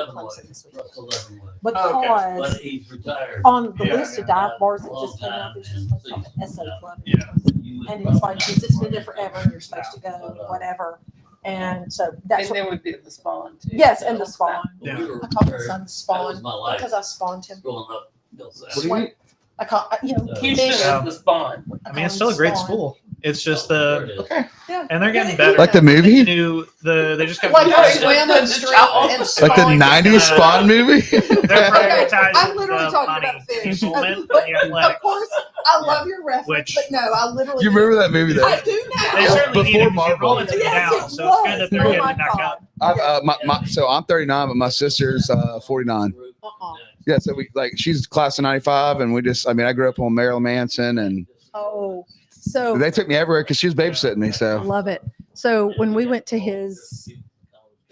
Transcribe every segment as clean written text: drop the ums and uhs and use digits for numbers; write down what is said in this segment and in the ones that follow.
playing Clemson this week. Okay. Because he's retired. on the list of dive bars that just came out, there's this place called the SO Club. And it's like, it's been there forever and you're supposed to go, whatever. And so that's And then we'd be at the spawn too. yes, and the spawn. Yeah. I call my son Spawn was my life. because I spawned him. Growing up, What do you mean? I call, Houston is the spawn. I mean, it's still a great school. It's just Okay. Yeah. and they're getting better. Like the movie? They just got Like Yeah. swim and stream and Like the spawn. 90s Spawn movie? They're prioritizing I'm literally the talking money, about fish. enrollment, But, and the athletic. of course, I love your reference, Which- but no, I literally. You remember that movie though? I do now. They certainly need Before it because Marvel. enrollment's been Yes, down, it so it's good that was. they're Oh getting my it back God. up. So I'm 39, but my sister's 49. Yeah, so we she's class of 95, and I grew up on Marilyn Manson, and Oh, so they took me everywhere because she was babysitting me. I So love it. So when we went to his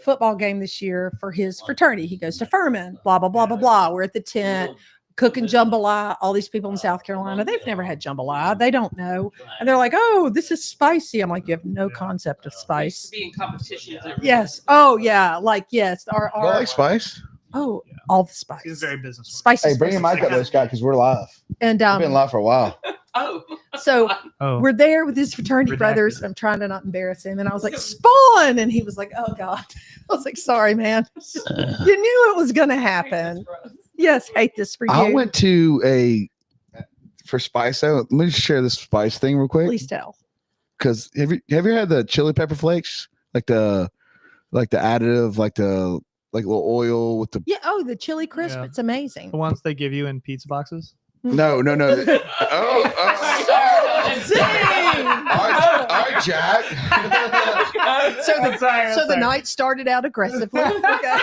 football game this year for his fraternity, he goes to Furman, blah, blah, blah, blah, blah. We're at the tent cooking jambalaya. All these people in South Carolina, they've never had jambalaya. They don't know. And they're like, oh, this is spicy. I'm like, you have no concept of Used spice. to be in competitions. Yes. Oh, yeah. Like, yes. you like spice? Oh, all the spice. He's very business. Spicy. Hey, bring your mic up, there, Scott, because we're live. And We've been live for a while. Oh. so Oh, we're there with his fraternity Redacted. brothers. I'm trying to not embarrass him. And I was like, Spawn. And he was like, oh, God. I was like, sorry, man. You knew it was going to happen. Yes. Hate this for you. I went to for spice. Let me just share this spice thing real quick. Please tell. Because have you had the chili pepper flakes? Like the additive, like little oil with the Yeah. Oh, the chili crisp. Yeah. It's amazing. the ones they give you in pizza boxes. no. Oh, Dang! all right, Jack. So the night started out aggressively. Okay.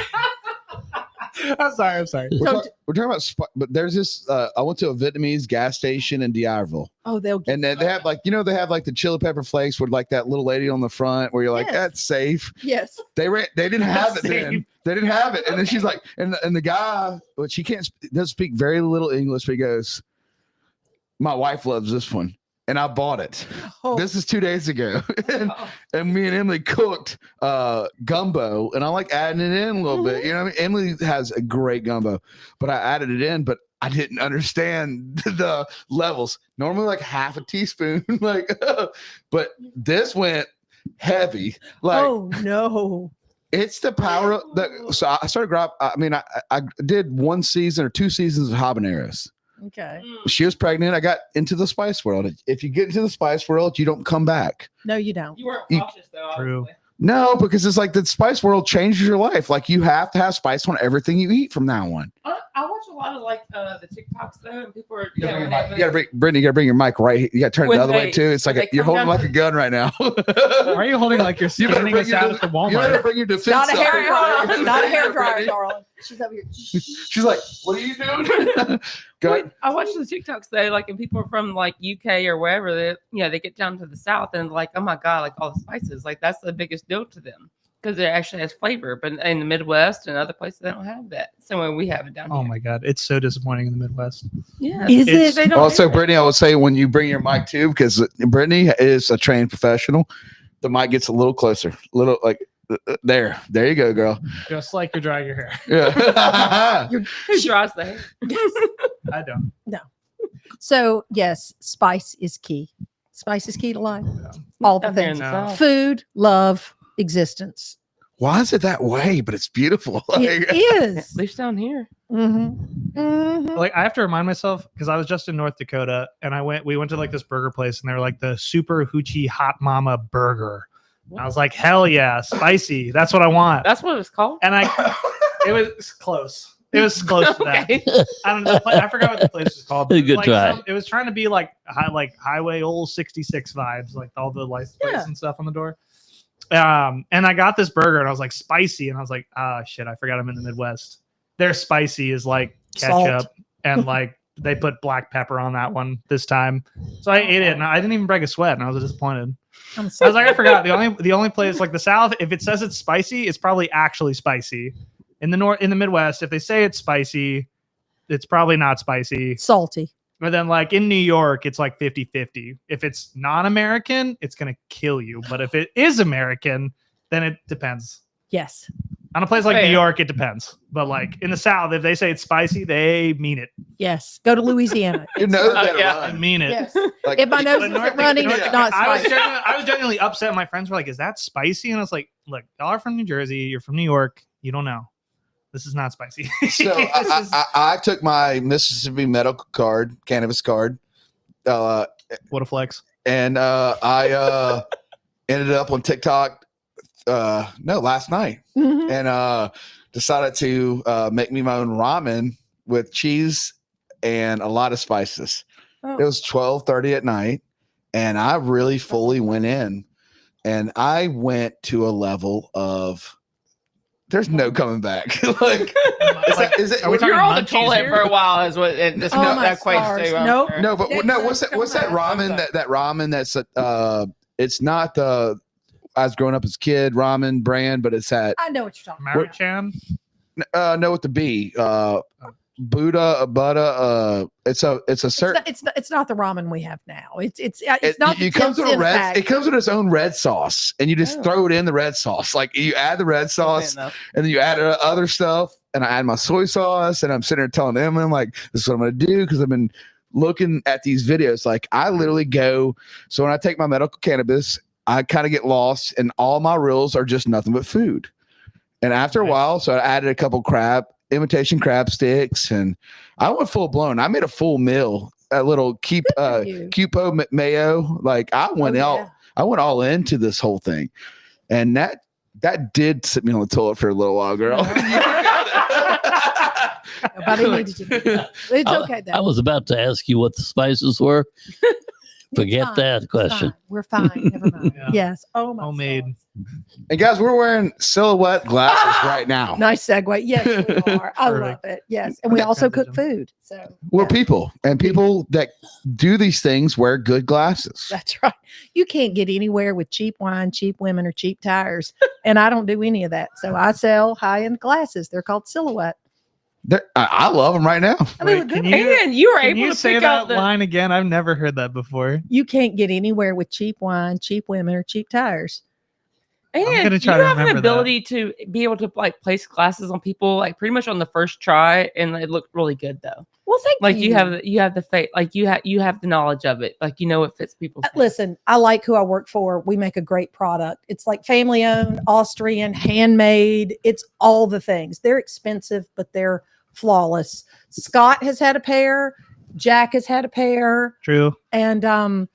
I'm sorry. We're talking about but there's this. I went to a Vietnamese gas station in D'Iberville, Oh, they'll get and then they have they have the chili pepper flakes with that little lady on the front where you're like, Yes. that's safe. yes. They didn't have it then. Safe. They didn't have it, and then she's like, and the guy, which he doesn't speak very little English, but he goes, my wife loves this one. And I bought it. Oh, This is 2 days ago. and me and Emily cooked gumbo, and I like adding it in a little bit. You know what I mean? Emily has a great gumbo, but I added it in, but I didn't understand the levels. Normally like half a teaspoon, but this went heavy. oh no. It's the power of so I started I did 1 season or 2 seasons of habaneros. Okay. She was pregnant. I got into the spice world. If you get into the spice world, you don't come back. No, you don't. You weren't You- cautious though. True. Obviously. No, because it's like the spice world changes your life. Like you have to have spice on everything you eat from now on. I watch a lot of the TikToks though, and people are You gotta bring Brittany. You gotta bring your mic right. You gotta turn it When the other way they- too. It's like when they you're come holding down like a gun right now. Why are you holding like you're You better standing bring us out your, at the you better Walmart? bring your defense. Not a up. hair, not a hair dryer, Brittany. darling. She's over here. She's like, what are you doing? Go Wait, I watch the TikToks though, and people are from UK or wherever they get down to the south and oh my god, all the spices, that's the biggest deal to them because it actually has flavor. But in the Midwest and other places, they don't have that. So when we have it down Oh here, my god, it's so disappointing in the Midwest. yeah, Is It's- it? They don't Also, have it. Brittany, I would say when you bring your mic too, because Brittany is a trained professional, the mic gets a little closer, there you go, girl. Just like you're drying your hair. Yeah. Who draws the hair? I don't. So yes, spice is key. Spice is key to life. All the Up there in things. the No. South. Food, love, existence. Why is it that way? But it's beautiful. It At is. least down here. Mm-hmm. Mm-hmm. Like I have to remind myself because I was just in North Dakota and we went to this burger place and they were like the super hoochie hot mama burger. And I was like, hell yeah, spicy. That's what I want. That's what it's called. And it was close. It was close to that. Okay. I don't know. I forgot what the place was called. Good Like try. it was trying to be like Highway Old 66 vibes, like all the license plates Yeah. and stuff on the door. And I got this burger and I was like spicy, and I was like, ah, shit, I forgot I'm in the Midwest. Their spicy is like ketchup Salt. and they put black pepper on that one this time. So I ate it and I didn't even break a sweat, and I was disappointed. I'm I sorry. was like, I forgot. The only place like the South, if it says it's spicy, it's probably actually spicy. In the Midwest, if they say it's spicy, it's probably not spicy. Salty. But then in New York, it's like 50-50. If it's non-American, it's gonna kill you. But if it is American, then it depends. Yes. On a place like Fair. New York, it depends. But like in the South, if they say it's spicy, they mean it. Yes. Go to Louisiana. You know that yeah. I run. mean it. Yes. Like, If my nose But isn't running, North it's Dakota- not spicy. I was genuinely upset. My friends were like, "Is that spicy?" And I was like, "Look, y'all are from New Jersey. You're from New York. You don't know. This is not spicy." So I took my Mississippi medical card, cannabis card, What a flex. and I ended up on TikTok. Last night, Mhm. and decided to make me my own ramen with cheese and a lot of spices. Oh. It was 12:30 at night, and I really fully went in, and I went to a level of there's no coming back. Like, is it? Are we talking You're on the munchies toilet here? for a while, is what it just Oh, my equates stars. to. I'm Nope. sure. No, but Next no. time What's that? come What's that back. ramen? That ramen that's it's not the. I was growing up as a kid ramen brand, but it's that I know what you're talking about. Maruchan. no with the B. Buddha. It's a certain. It's not the ramen we have now. It's not the It comes with a 10-cent red. bag. It comes with its own red sauce, and you just Oh. throw it in the red sauce. Like you add the red sauce, Enough. and then you add other stuff, and I add my soy sauce, and I'm sitting there telling them, I'm like, this is what I'm gonna do because I've been looking at these videos. Like I literally go. So when I take my medical cannabis, I kind of get lost, and all my reels are just nothing but food. And after a Nice. while, so I added a couple imitation crab sticks, and I went full blown. I made a full meal. A little for you. Cupo mayo. Like I went Oh, out. yeah. I went all into this whole thing, and that did sit me on the toilet for a little while, girl. Nobody needed to do that. It's okay though. I was about to ask you what the spices were. Forget fine. that It's question. fine. We're fine. Never mind. Yeah. Yes. Oh my. Homemade. stars. And guys, we're wearing silhouette glasses right now. Nice segue. Yes, we are. I love Perfect. it. Yes, and we also cook food. So We're yeah, people, and people that do these things wear good glasses. that's right. You can't get anywhere with cheap wine, cheap women, or cheap tires, and I don't do any of that. So I sell high-end glasses. They're called Silhouette. I love them right now. And they Wait, look good. can you- And you were Can able you to say pick that out the. line again? I've never heard that before. You can't get anywhere with cheap wine, cheap women, or cheap tires. gonna And try you to have an remember that. ability to be able to like place glasses on people like pretty much on the first try, and it looked really good though. Well, thank Like you. you have the faith, like you have the knowledge of it, like you know it fits people's. face. Listen, I like who I work for. We make a great product. It's like family owned, Austrian, handmade. It's all the things. They're expensive, but they're flawless. Scott has had a pair. Jack has had a pair. True. And I'm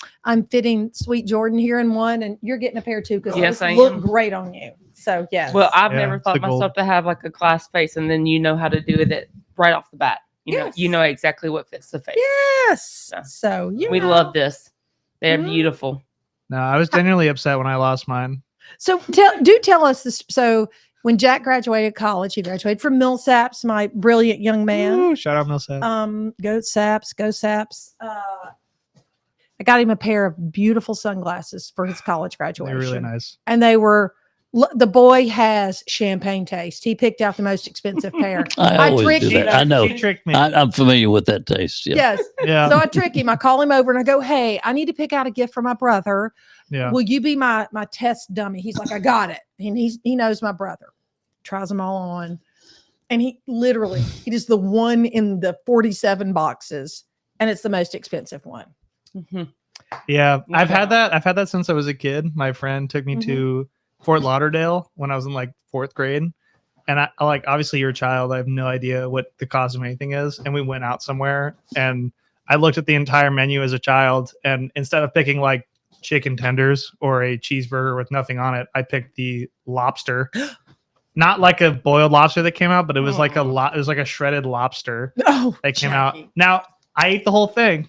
fitting Sweet Jordan here in one, and you're getting a pair too because Yes, I look am. great on you. So yes. Well, I've Yeah, never it's thought the gold. myself to have like a glass face, and then you know how to do it right off the bat. Yes. You know exactly what fits the face. yes. Yeah. So you We know. love this. They're Mhm. beautiful. No, I was genuinely upset when I lost mine. So tell us this. So when Jack graduated college, he graduated from Millsaps, my brilliant young man. Ooh, shout out Millsap. Go Saps, go Saps. I got him a pair of beautiful sunglasses for his college They're graduation. really nice. And they were, the boy has champagne taste. He picked out the most expensive pair. I always tricked do him. that. I know. She tricked me. I'm familiar with that taste. Yeah. Yes. yeah. So I trick him. I call him over and I go, hey, I need to pick out a gift for my brother. yeah. Will you be my test dummy? He's like, I got it. And he knows my brother. Tries them all on. And it is the one in the 47 boxes. And it's the most expensive one. Mhm. Yeah, No I've had doubt. that. I've had that since I was a kid. My friend took me to Fort Lauderdale when I was in like 4th grade. And I like, obviously you're a child. I have no idea what the cost of anything is. And we went out somewhere and I looked at the entire menu as a child. And instead of picking like chicken tenders or a cheeseburger with nothing on it, I picked the lobster. Not like a boiled lobster that came out, but it was like it was like a shredded lobster Oh, that came out. Jackie. Now, I ate the whole thing.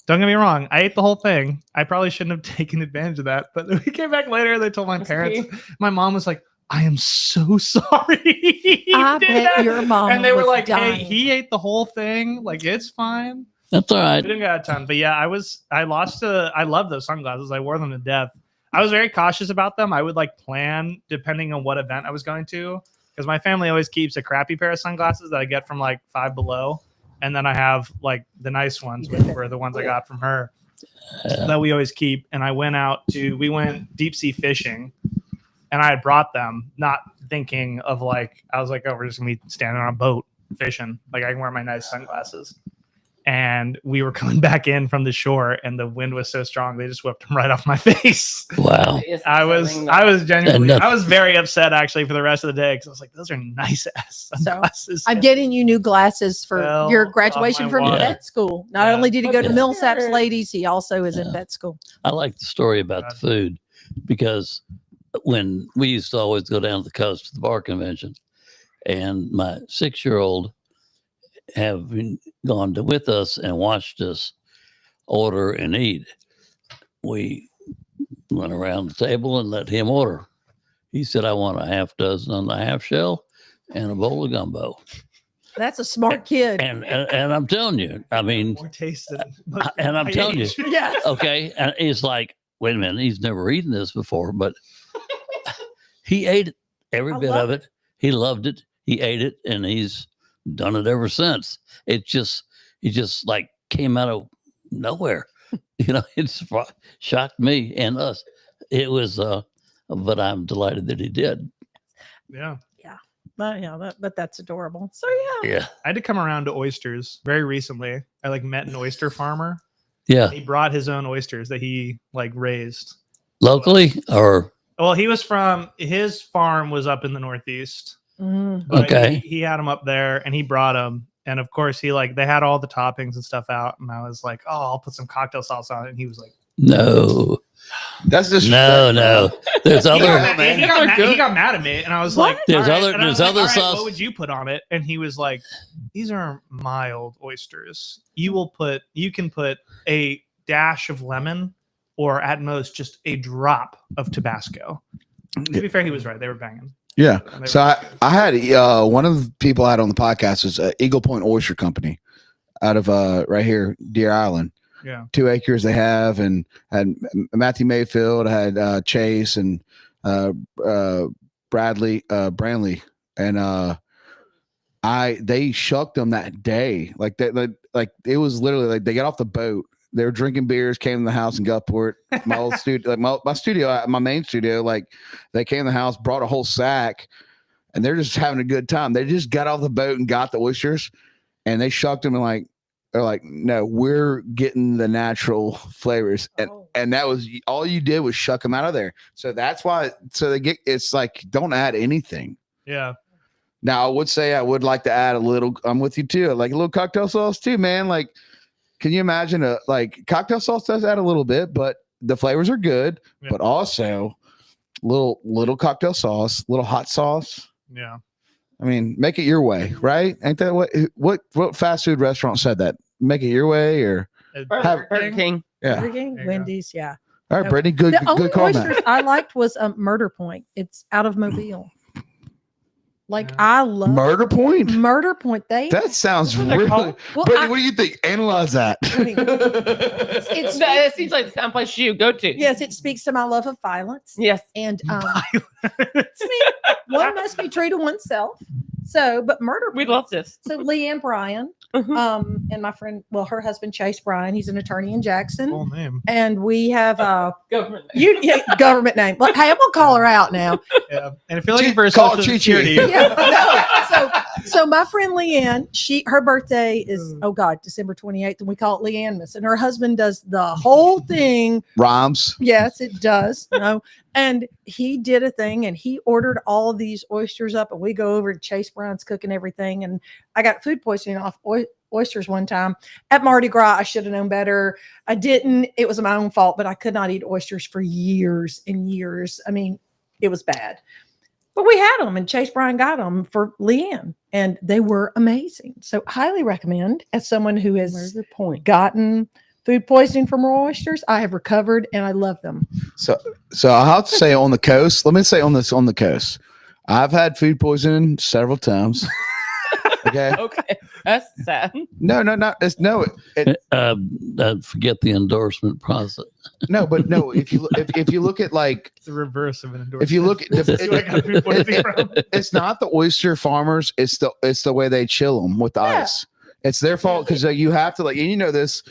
Don't get me wrong. I ate the whole thing. I probably shouldn't have taken advantage of that. But we came back later. They told my That's parents. okay. My mom was like, I am so sorry. he I did bet that." your mom And they were was like, dying. hey, he ate the whole thing. Like, it's fine. That's all We right. didn't get out of time. But yeah, I love those sunglasses. I wore them to death. I was very cautious about them. I would like plan depending on what event I was going to. Because my family always keeps a crappy pair of sunglasses that I get from like Five Below. And then I have like the nice ones, which were the ones I got from her that we always keep. And we went deep sea fishing and I had brought them, not thinking of like, I was like, oh, we're just gonna be standing on a boat fishing. Like I can wear my nice sunglasses. And we were coming back in from the shore, and the wind was so strong they just whipped them right off my face. Wow. I was genuinely, I was very upset actually for the rest of the day because I was like, those are nice ass sunglasses. I'm getting you new glasses for Fell your off graduation my from wall. vet school. Not Yeah. only did he go to Yeah. Millsaps Ladies, he also is in Yeah. vet school. I like the story about the food because when we used to always go down to the coast to the bar convention, and my 6-year-old have been gone to with us and watched us order and eat. We went around the table and let him order. He said, I want a half dozen on the half shell and a bowl of gumbo. That's a smart kid. And I'm telling you, I mean, More taste than and I'm my telling you, age. Yes. okay. And it's like, wait a minute, he's never eaten this before, but he ate it, every I bit love of it. He loved it. He ate it, and he's done it ever since. It just like came out of nowhere. It's shocked me and us. It was, but I'm delighted that he did. Yeah. But that's adorable. So yeah. Yeah. I had to come around to oysters very recently. I like met an oyster farmer. Yeah. He brought his own oysters that he like raised. Locally or Well, his farm was up in the Northeast. Mm. But Okay. He had them up there and he brought them. And of course, they had all the toppings and stuff out. And I was like, oh, I'll put some cocktail sauce on it. And he was like, no. That's just No. There's he other got mad at me. And I was What? like, There's all right. other- And I was there's like, other all right, sauce. what would you put on it? And he was like, these are mild oysters. You can put a dash of lemon or at most just a drop of Tabasco. To be fair, he was right. They were banging. Yeah. They So were I had one of the people I had on the podcast is Eagle Point Oyster Company out of right here, Deer Island. Yeah. 2 acres they have, and had Matthew Mayfield, had Chase and Brantley, and they shucked them that day. Like it was literally like they got off the boat. They were drinking beers, came in the house in Gulfport. My old studio, like my studio, my main studio, like they came in the house, brought a whole sack, and they're just having a good time. They just got off the boat and got the oysters, and they shucked them, and they're like, no, we're getting the natural flavors, and that was all you did was shuck them out of there. So that's why. So it's like don't add anything. Yeah. Now I would say I would like to add a little. I'm with you too. Like a little cocktail sauce too, man. Like. Can you imagine cocktail sauce does add a little bit, but the flavors are good, Yeah. but also little cocktail sauce, little hot sauce. Yeah. I mean, make it your way, right? Ain't that what fast food restaurant said that? Make it your way or Burger King. yeah. Burger King, There you go. Wendy's, yeah. All right, Brittany, good The only good call, oysters man. I liked was Murder Point. It's out of Mobile. Like Yeah. I love Murder Point? Murder Point. That sounds What they're really. called? Well, Brittany, I- what do you think? Analyze that. it's That seems like the kind of place you go to. yes, it speaks to my love of violence. Yes. And I mean, one must be true to oneself. So, but Murder We Point. love this. So Leanne Bryan, Mhm. and my friend, her husband Chase Bryan, he's an attorney in Jackson, Full name. and we have Government. government name. But hey, I'm gonna call her out now. Yeah. And if you're looking for a Call social Chi-Chi. security, Yeah, no. So my friend Leanne, her birthday is December 28th, and we call it Leannemas, and her husband does the whole thing. Rhymes. Yes, it does. And he did a thing, and he ordered all these oysters up, and we go over and Chase Brown's cooking everything, and I got food poisoning off oysters one time at Mardi Gras. I should have known better. I didn't. It was my own fault, but I could not eat oysters for years and years. I mean, it was bad. But we had them, and Chase Bryan got them for Leanne, and they were amazing. So highly recommend as someone who has gotten food poisoning from raw oysters. I have recovered, and I love them. So I'll have to say on the coast. Let me say on the coast. I've had food poisoning several times. Okay. Okay. That's sad. No, not it's no. Forget the endorsement process. No, but no. If you look at like it's the reverse of an endorsement. if you look at That's who I got food poisoning from. it's not the oyster farmers. It's the way they chill them with the Yeah. ice. It's their fault because you have to and you know this,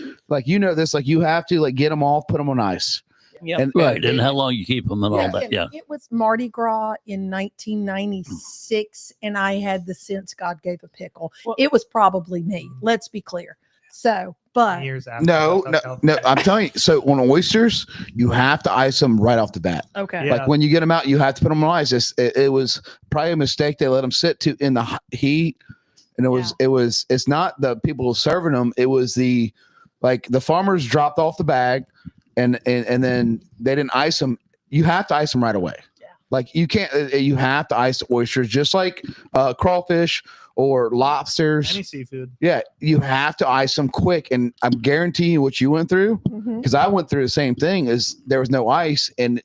you have to get them off, put them on ice. Yep. And, Right. And how long you keep them and all that. and Yeah. It was Mardi Gras in 1996, and I had the sense God gave a pickle. Well- It was probably me. Let's be clear. So, but Years after. no, South no, California. I'm telling you. So on oysters, you have to ice them right off the bat. okay. Yeah. Like when you get them out, you have to put them on ice. It was probably a mistake. They let them sit in the heat, and it's not the people serving them. It was the farmers dropped off the bag, and then they didn't ice them. You have to ice them right away. Yeah. Like you can't. You have to ice the oysters just like crawfish or lobsters. Any seafood. Yeah, you have to ice them quick, and I'm guaranteeing you what you went through, Mhm. because I went through the same thing. Is there was no ice, and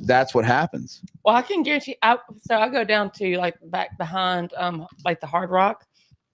that's what happens. Well, I can guarantee. So I go down to like back behind, like the Hard Rock,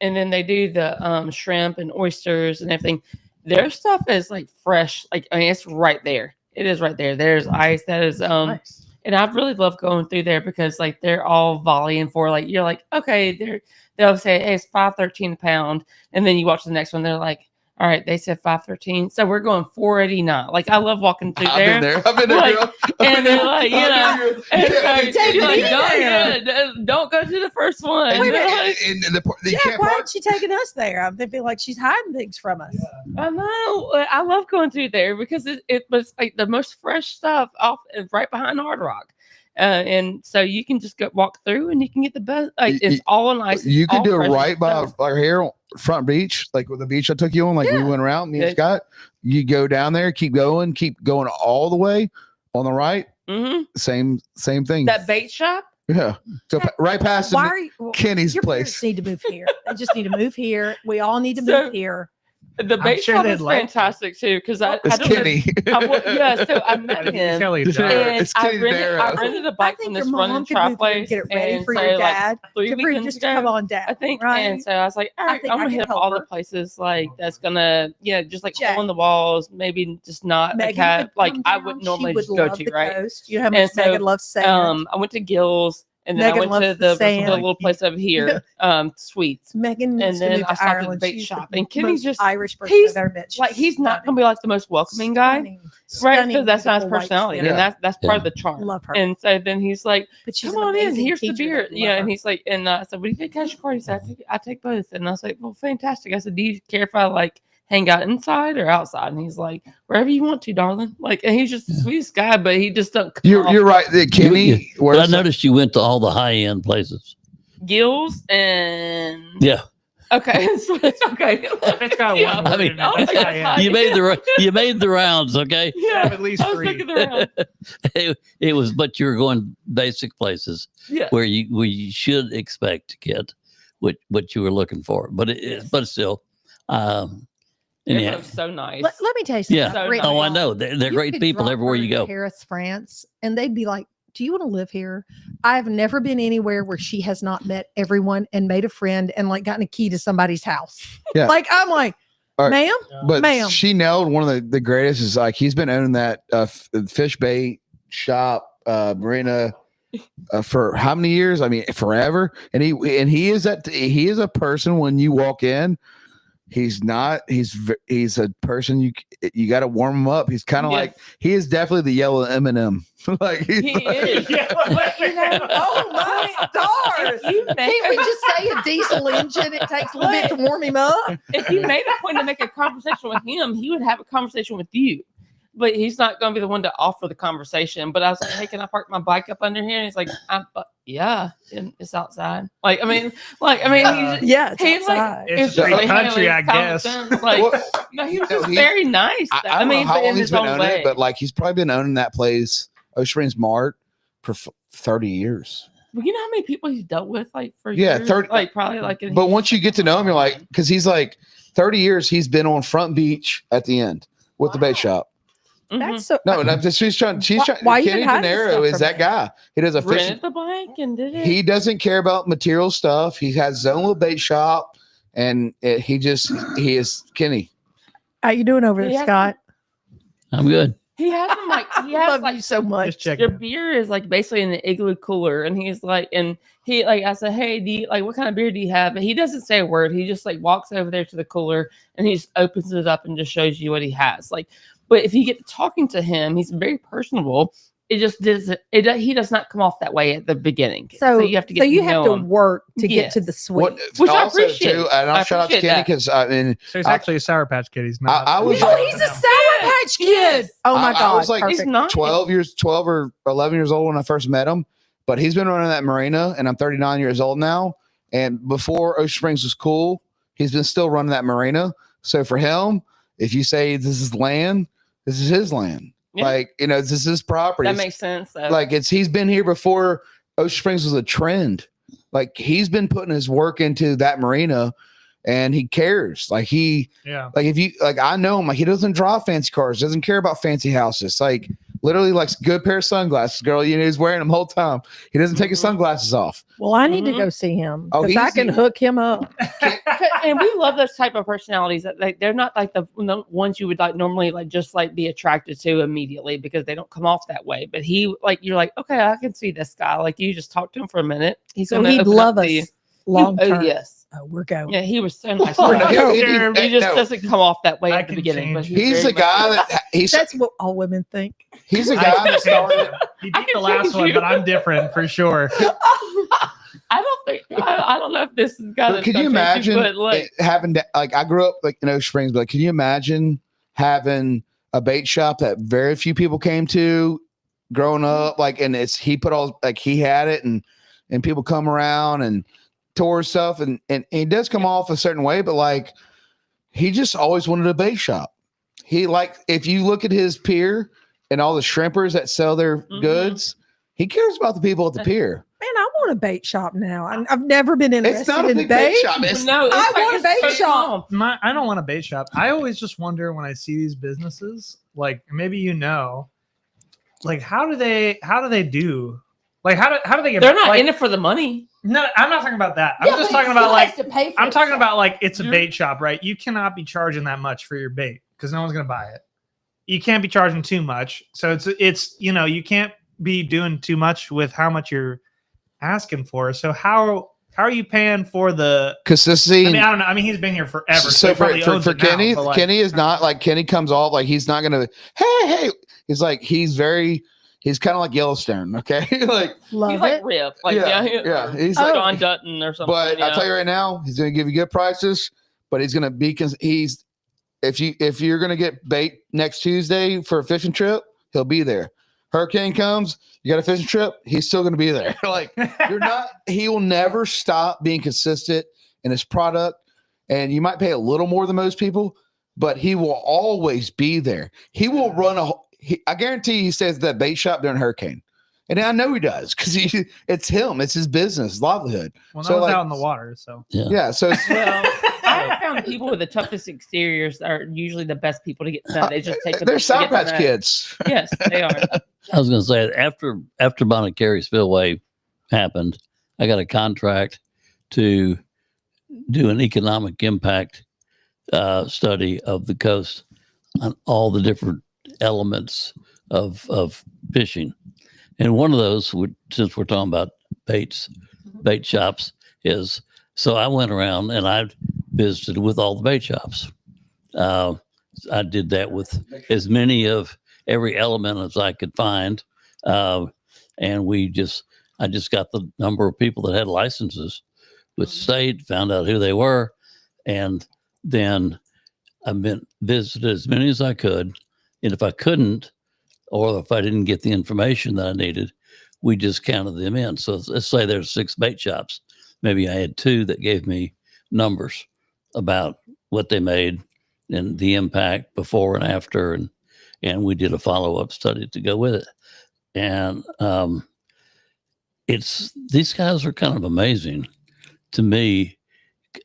and then they do the shrimp and oysters and everything. Their stuff is like fresh. Like I mean, it's right there. It is right there. There's ice. That is Nice. And I really love going through there because like they're all volleying for like you're like okay they'll say hey it's $5.13 a pound, and then you watch the next one they're like all right they said $5.13 so we're going $4.89. Like I love walking through I've been there. Like, girl. and they're like you know and so Take you're like me don't, don't go to the first one. Wait a They're minute. like, And you Jack, can't why park- aren't she taking us there? I'm thinking like she's hiding things from us. I know. I love going through there because it was like the most fresh stuff off right behind Hard Rock. And so you can just go walk through and you can get the best. Like it's all nice. You it's can all do it fresh right by stuff. our here front beach, like with the beach I took you on. Like we Yeah. went around, me and Yeah. Scott. You go down there, keep going all the way on the right. Mhm. Same thing. That bait shop. Yeah. So right past Why are you? well, Kenny's your place. parents need to move here. They just need to move here. We all need to So- move here. The I'm bait sure shop they'd is like fantastic too because I It's don't know- Kenny. yeah, so I met him. Kelly It's Jar. And It's I Kenny rented Darrow. a bike I from think your this running mom could tri move here and place get it ready and for so, your like, dad. 3 For weekends just ago. to come on down. I think, right? and so I was like, all right, think I'm I gonna can hit up help all her. the places like that's gonna, just like Jack. hole in the walls, maybe just not Megan a cat would like come I down. would She normally would just go love to, the right? coast. You know how And much so, Megan loves sand. I went to Gill's, and then Megan I went to loves the the sand. little place over here, Sweets. Megan and needs to then move I to stopped at the Ireland. bait She's shop, the and Kenny's most just- Irish person he's- I've ever met. Like he's not gonna be like the most welcoming guy, right? Because that's not his personality, Yeah. and that's part of I the charm. love her. And so then he's like, But she's "Come an on in, amazing here's the teacher. beer." Love Yeah, her. and he's like, and I said, "What do you think, cash or card?" He said, I take both." And I was like, "Well, fantastic." I said, "Do you care if I like hang out inside or outside?" And he's like, "Wherever you want to, darling." Like, and he's just the sweetest guy, but he just doesn't. Come off You're right. Kenny. But I noticed you went to all the high end places. Gills and Yeah. okay, so it's okay. If it's got Yeah. one I word mean, in it, it's high-end. You made the rounds, okay? Yeah, At least I was 3. looking around. It was, but you were going basic places Yeah. where you should expect to get what you were looking for. But but still, anyhow. Everyone's so nice. Let me tell you something. Yeah. about So Brittany. Oh, I know. They're You great could people drop everywhere her you in go. Paris, France, and they'd be like, "Do you want to live here?" I've never been anywhere where she has not met everyone and made a friend and like gotten a key to somebody's house. Yeah. Like I'm like, All right. ma'am, But ma'am. she nailed one of the greatest. Is like he's been owning that fish bait shop, marina, for how many years? I mean, forever. And he is a person when you walk in. He's not. He's a person you got to warm him up. He's kind of Yes. like he is definitely the yellow M&M. Like he's He like- is. You know, oh my stars! You Can't make, we just say a diesel engine? It takes a little bit to warm him up. if you made a point to make a conversation with him, he would have a conversation with you. But he's not going to be the one to offer the conversation. But I was like, "Hey, can I park my bike up under here?" And he's like, "Yeah, and it's outside." Like, I mean, he's, Yeah, it's he's like, outside. It's just free really country, handling I his common guess. sense. Like, Well, no, he was no, just he- very nice. I don't know how but in long he's his been own owning way. it, but like he's probably been owning that place, Ocean Springs Mart, for 30 years. Well, you know how many people he's dealt with, like for Yeah, years? 30 like probably like. But once you get to know him, you're like, because he's like 30 years, he's been on Front Beach at the end with the bait shop. Mhm. That's so. No, and I'm just, she's trying. Why you Kenny even hiding this Panero stuff is from that me? guy. He does a fish. rented the bike and did it. He doesn't care about material stuff. He has his own little bait shop, and he is Kenny. How you doing over there, Yeah. Scott? I'm good. He has them like he I has love like you so much. Just check. your beer is like basically in the igloo cooler, and he's like, and he like I said, "Hey, do you, like what kind of beer do you have?" And he doesn't say a word. He just like walks over there to the cooler and he just opens it up and just shows you what he has. Like But if you get to talking to him, he's very personable. It just doesn't. He does not come off that way at the beginning. So you have to get to know him. work to get to the sweet. Which I also, appreciate. too, and I'll shout out to appreciate Kenny that. because I mean, So he's actually a Sour Patch Kid. He's not. I was- Oh, he's a Sour Patch Kid. Yes. Oh my I God. was like, He's perfect. not 12 or 11 years old when I first met him, but he's been running that marina, and I'm 39 years old now. And before Ocean Springs was cool, he's been still running that marina. So for him, if you say this is land, this is his land. Yeah. Like, you know, this is his property. That makes sense. Like he's been here before Ocean Springs was a trend. Like he's been putting his work into that marina, and he cares. Like if you like, I know him. Like he doesn't drive fancy cars, doesn't care about fancy houses. Like literally, like good pair of sunglasses, girl. You know, he's wearing them the whole time. He doesn't take his sunglasses off. Well, I need to Mhm. go see him Oh, because I he's- can hook him up. And we love those type of personalities that like they're not like the ones you would like normally like just like be attracted to immediately because they don't come off that way. But he like you're like, okay, I can see this guy. Like you just talk to him for a minute. He's So gonna he'd open love up us to you. long Oh term. yes. Oh, we're going. Yeah, he was so nice. Oh, He no. just doesn't come off that way I at the can beginning. But change. He's very a guy much- that he's That's what all women think. he's a I guy can that change started. him. He beat the last one, but I'm different for sure. I don't think I don't know if this is got. But can you imagine But like, having to, like I grew up like in Ocean Springs, but can you imagine having a bait shop that very few people came to growing up? Like, and he put all like he had it, and people come around and tour stuff, and he does come off a certain way, but like he just always wanted a bait shop. He like if you look at his pier and all the shrimpers that sell their Mhm. goods, he cares about the people at the pier. Man, I want a bait shop now. I've never been interested It's not a in big bait. bait shop. It's no, it's I like, want a it's bait so shop. small. I don't want a bait shop. I always just wonder when I see these businesses, like maybe like how do they do? Like how do they get? They're not like, in it for the money. No, I'm not talking about that. I'm just talking about like to pay for I'm talking about like it's a Mhm. bait shop, right? You cannot be charging that much for your bait because no one's gonna buy it. You can't be charging too much, so it's you can't be doing too much with how much you're asking for. So how are you paying for the? consistency. I mean, I don't know. I mean, he's been here forever. So he for probably owns it now, Kenny, but, like, Kenny is not like Kenny comes off like he's not gonna. Hey, he's like he's kind of like Yellowstone. Okay, like Love He's like it. Rip, like yeah. He's like like, John Dutton or something. but I'll tell you right now, he's gonna give you good prices. But he's gonna be if you're gonna get bait next Tuesday for a fishing trip, he'll be there. Hurricane comes, you got a fishing trip, he's still gonna be there. Like you're not. He will never stop being consistent in his product, and you might pay a little more than most people, but he will always be there. He will run I guarantee he stays at that bait shop during hurricane, and I know he does because it's him. It's his business, his livelihood. Well, So, no one's like- out in the water, so Yeah. So it's, Well, I have found the people with the toughest exteriors are usually the best people to get done. They just take the they're best to Sour get them Patch done. Kids. Yes, they are. I was going to say after Bonnet Spillway happened, I got a contract to do an economic impact study of the coast on all the different elements of fishing, and one of those, since we're talking about bait shops, is so I went around and I visited with all the bait shops. I did that with as many of every element as I could find. And I just got the number of people that had licenses with the state, found out who they were. And then visited as many as I could. And if I couldn't, or if I didn't get the information that I needed, we just counted them in. So let's say there's 6 bait shops. Maybe I had 2 that gave me numbers about what they made and the impact before and after. And we did a follow-up study to go with it. And these guys are kind of amazing to me.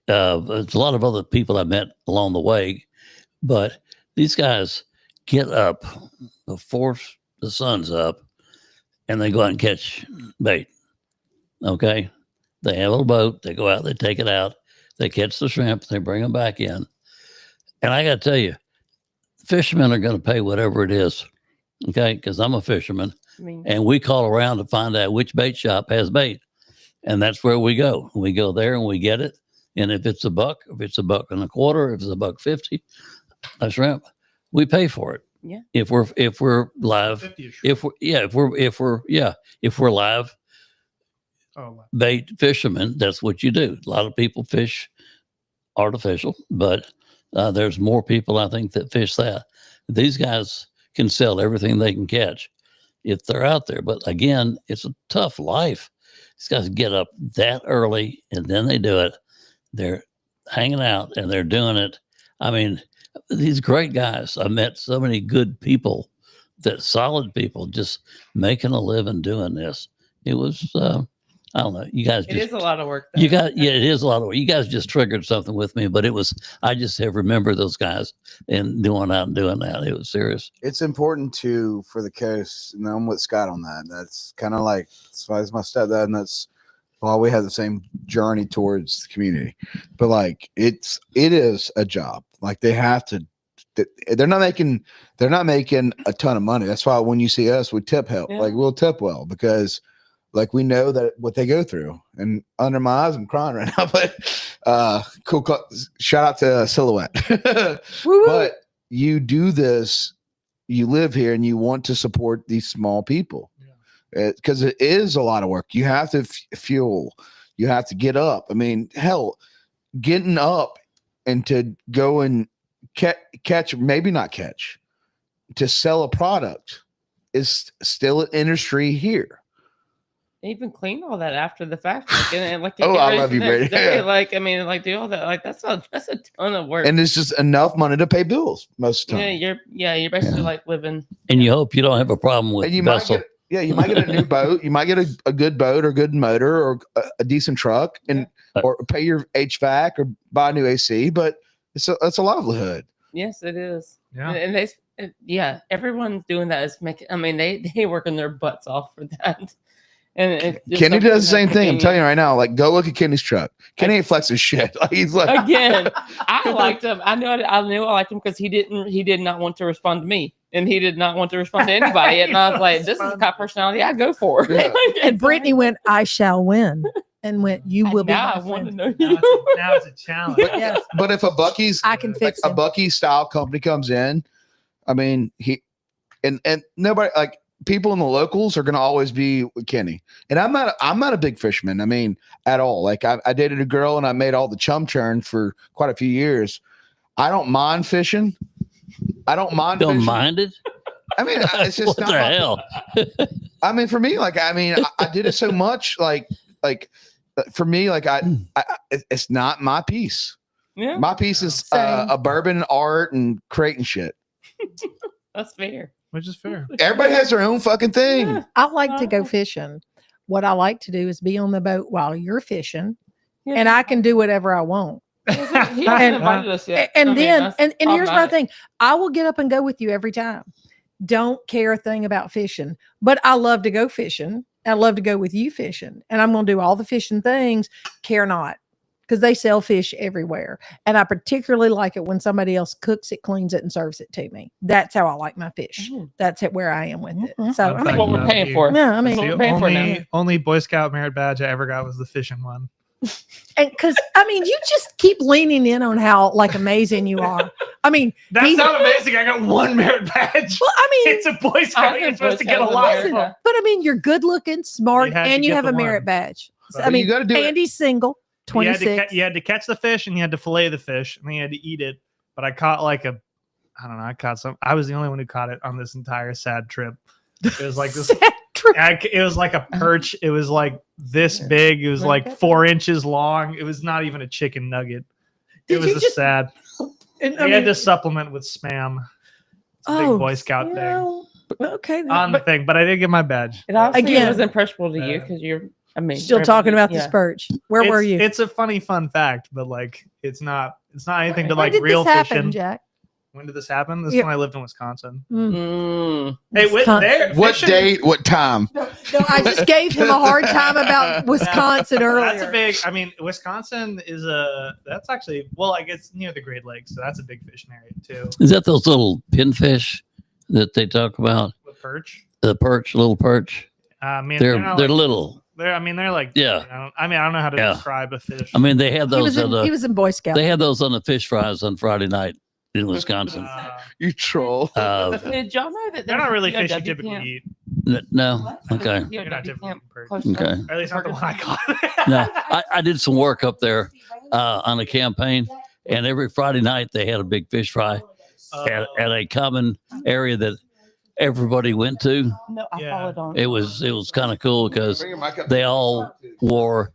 There's a lot of other people I met along the way, but these guys get up before the sun's up and they go out and catch bait. Okay. They have a little boat, they go out, they take it out, they catch the shrimp, they bring them back in. And I got to tell you, fishermen are going to pay whatever it is. Okay. Because I'm a fisherman. I mean, And we call around to find out which bait shop has bait. And that's where we go. We go there and we get it. And if it's $1, if it's $1.25, if it's $1.50, a shrimp, we pay for it. Yeah. If we're live, 50 is if we're live oh, wow. bait fishermen, that's what you do. A lot of people fish artificial, but there's more people I think that fish that. These guys can sell everything they can catch if they're out there. But again, it's a tough life. These guys get up that early and then they do it. They're hanging out and they're doing it. I mean, these great guys. I met so many good people, that solid people, just making a living doing this. It was, I don't know. You guys It just, is a lot of work. Though. it is a lot of work. You guys just triggered something with me, but it was, I just have remembered those guys and doing out and doing that. It was serious. It's important for the coast, and I'm with Scott on that. That's kind of like, that's why it's my stepdad, and that's why we have the same journey towards the community. But like, it is a job. Like they have to, they're not making a ton of money. That's why when you see us, we tip help. Yeah. Like we'll tip well, because like we know that what they go through. And under my eyes, I'm crying right now. But cool. Shout out to Silhouette. Woo-woo. But you do this, you live here, and you want to support these small people, because it is a lot of work. You have to fuel. You have to get up. I mean, hell, getting up and to go and catch, maybe not catch, to sell a product is still an industry here. They even clean all that after the fact. Like, and like, Oh, get I ready love for you, the next Brittany. day. Yeah. Like, I mean, like do all that. Like that's a ton of work. And it's just enough money to pay bills most of the yeah, time. you're basically like living. And you hope you don't have a problem with And you vessel. might get, you might get a new boat. You might get a good boat or good motor or a decent truck, and or pay your HVAC or buy a new AC. But it's a livelihood. Yes, it is. Yeah. And everyone's doing that. Is making. I mean, they working their butts off for that. And it just Kenny something does the same that's thing. I'm telling you convenient. right now. Like, go look at Kenny's truck. Kenny ain't flexing shit. Like he's like Again, I liked him. I knew I liked him because he did not want to respond to me, and he did not want to respond to anybody. And I was like, this is the kind of personality I go for. Yeah. And Brittany went, I shall win. And went, you will be. Now my I want to friend." know Now you. now it's a challenge. Yes, But if a Bucky's I can like fix a him. Bucky style company comes in, I mean, he and nobody, like people in the locals are going to always be with Kenny. And I'm not a big fisherman. I mean, at all. Like I dated a girl and I made all the chum churn for quite a few years. I don't mind fishing. Don't fishing. mind it. I mean, it's just What not the my- hell? I mean, for me, like, I mean, I did it so much, like for me, like it's not my piece. Yeah, My piece is Same. a bourbon, art, and crate and shit. that's fair. Which is fair. Everybody has their own fucking thing. Yeah. I like to go fishing. What I like to do is be on the boat while you're fishing, Yeah. and I can do whatever I want. He hasn't And- invited us yet. And I mean, then, that's and here's my problematic. thing: I will get up and go with you every time. Don't care a thing about fishing, but I love to go fishing. I love to go with you fishing, and I'm going to do all the fishing things. Care not, because they sell fish everywhere, and I particularly like it when somebody else cooks it, cleans it, and serves it to me. That's how I like my fish. Mhm. That's where I am with it. Mhm. So Fun I That's mean, what we're paying for. yeah, I mean, That's The what we're paying for now. only Boy Scout merit badge I ever got was the fishing one. and because I mean, you just keep leaning in on how like amazing you are. I mean, That's he- not amazing. I got one merit badge. well, I mean, It's a Boy Scout. think You're supposed to Boy get a Scouts lot. are listen, merit. but I mean, you're good looking, smart, You had to and you get have a the merit one. badge. So, But I mean, you got to do it. Andy's single, You had, 26. you had to catch the fish and you had to fillet the fish and then you had to eat it. But I caught like I don't know, I caught some. I was the only one who caught it on this entire sad trip. It was like this. Sad trip. It was like a perch. It was like this big. It was like 4 inches long. It was not even a chicken nugget. It Did was you a just- sad. And, We had to supplement with spam. It's a big Boy Scout you thing know, okay. then, on the but thing, but I did get my badge. It obviously Again- was impressionable to you Yeah. because you're. I mean, still talking about the spurge. Where were you? It's a funny fun fact, but like it's not anything to When like did real this happen, fishing. Jack? When did this happen? This is Yeah. when I lived in Wisconsin. Mm. Hey, Wisconsin. What date? What time? No, I just gave him a hard time about Wisconsin earlier. That's a big. I mean, Wisconsin is that's actually well, like it's near the Great Lakes, so that's a big fishing area too. Is that those little pinfish that they talk about? With perch. The perch, little perch. I mean, They're not they're like, little. they're like Yeah. I don't know how to Yeah. describe a fish. I mean, they had he those. was in Boy Scout. They had those on the fish fries on Friday night. in Wisconsin. You troll. Did y'all know that They're not really fish you POW typically camp- eat. No, okay, You're not POW typically camp eating perch. close to okay. us? Or at least not the one I caught. No, I did some work up there on a campaign, and every Friday night they had a big fish fry at a common area that everybody went to. No, I Yeah. followed on. It was kind of cool because they all wore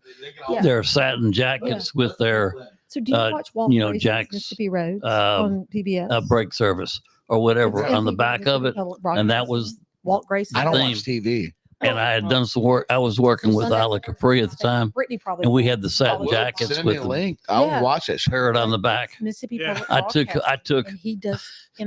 Yeah. their satin jackets with their So do you watch Walt you know, Grayson's Jack's, Mississippi Road uh, on PBS? brake service or whatever It's on the MTV, back of it, Public and that Broadcasting. was. Walt Grayson. I don't theme. watch TV. And I had done some work. I was working with Isla Capri at the time, Brittany probably. and we had the satin Well, jackets Send me with a the link. I'll Yeah. watch it. parrot on the back. Mississippi Yeah. Public I took Broadcasting, and he does.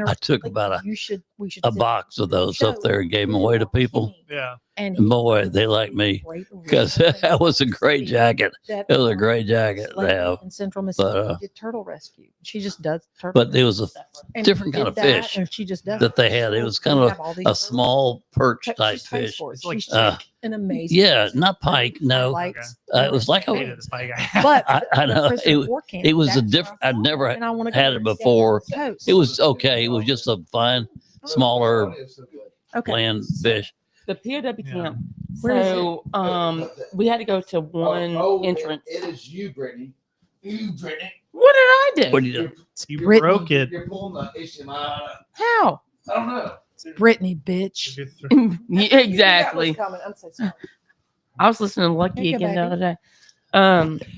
I took about We should a send box of those up show there and gave them away to people. Kenny, Yeah. And And boy, they like me because that was a great jacket. It was a great jacket to have. In Central Mississippi, But, did turtle rescue. She just does turtle. But it was a And different did kind of that, fish and she just does that they had. It was kind of a small perch type She's paid fish. for it. It's like- She's Uh, an amazing. Yeah, person. not pike. No, Likes- it was like I a. hated this pike guy. But I know President War Camp, it was a that's different. what I I'd saw, never and I wanna go had there it and stand before. on the coast. It was okay. It was just a fine, smaller okay. land fish. The POW Yeah. camp. Where is So we had to go to one entrance. It is you, Brittany. You, Brittany. What did I do? What do you do? You Brittany. broke it. You're pulling the issue. I How? don't know. Brittany, bitch. Yeah, exactly. I'm so sorry. I was listening to Lucky Here you go, again the baby. other day.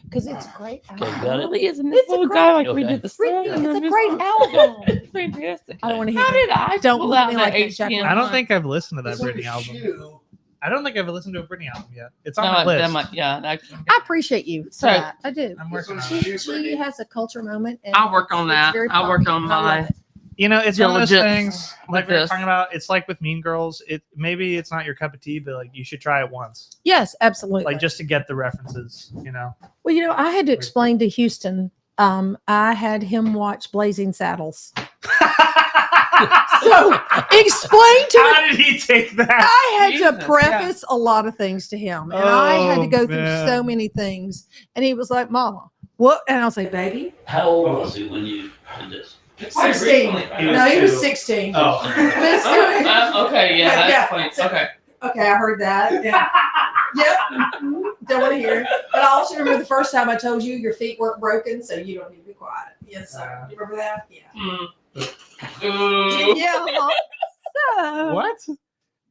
Because it's great. Okay, got it? Really isn't It's this a little great- guy like Okay. redid the Brittany, song? it's a great album. Fantastic. I don't want to hear How it. did I Don't pull look out at me that like that, Jack. HDMI? I don't think I've listened to that It's like Brittany a album. shoe. I don't think I've listened to a Brittany album yet. It's on No, my list. that might, yeah. I appreciate you. So- for that. I do. I'm working on She, it. she has a culture moment. And I'll work on it's that. very I'll work poppy, on and I love my- it. You know, it's one of those Diligence things like with we were this. talking about. It's like with Mean Girls. It maybe it's not your cup of tea, but like you should try it once, Yes, absolutely. like just to get the references. You know, Well, I had to explain to Houston. I had him watch Blazing Saddles. So explain to how him. did he take that? I had Jesus, to preface a lot of things to him, and I had to Oh, go through man. so many things. And he was like, "Mama, what?" And I was like, "Baby, How old was he when you did this? 16." He was No, he was two. 16. Oh, Okay, yeah, that's Yeah. funny. Okay. Okay, I heard that. Yeah. Yep. Don't want to hear it. But I also remember the first time I told you your feet weren't broken, so you don't need to be quiet. Yes, sir. You remember that? Yeah. Yeah. So what?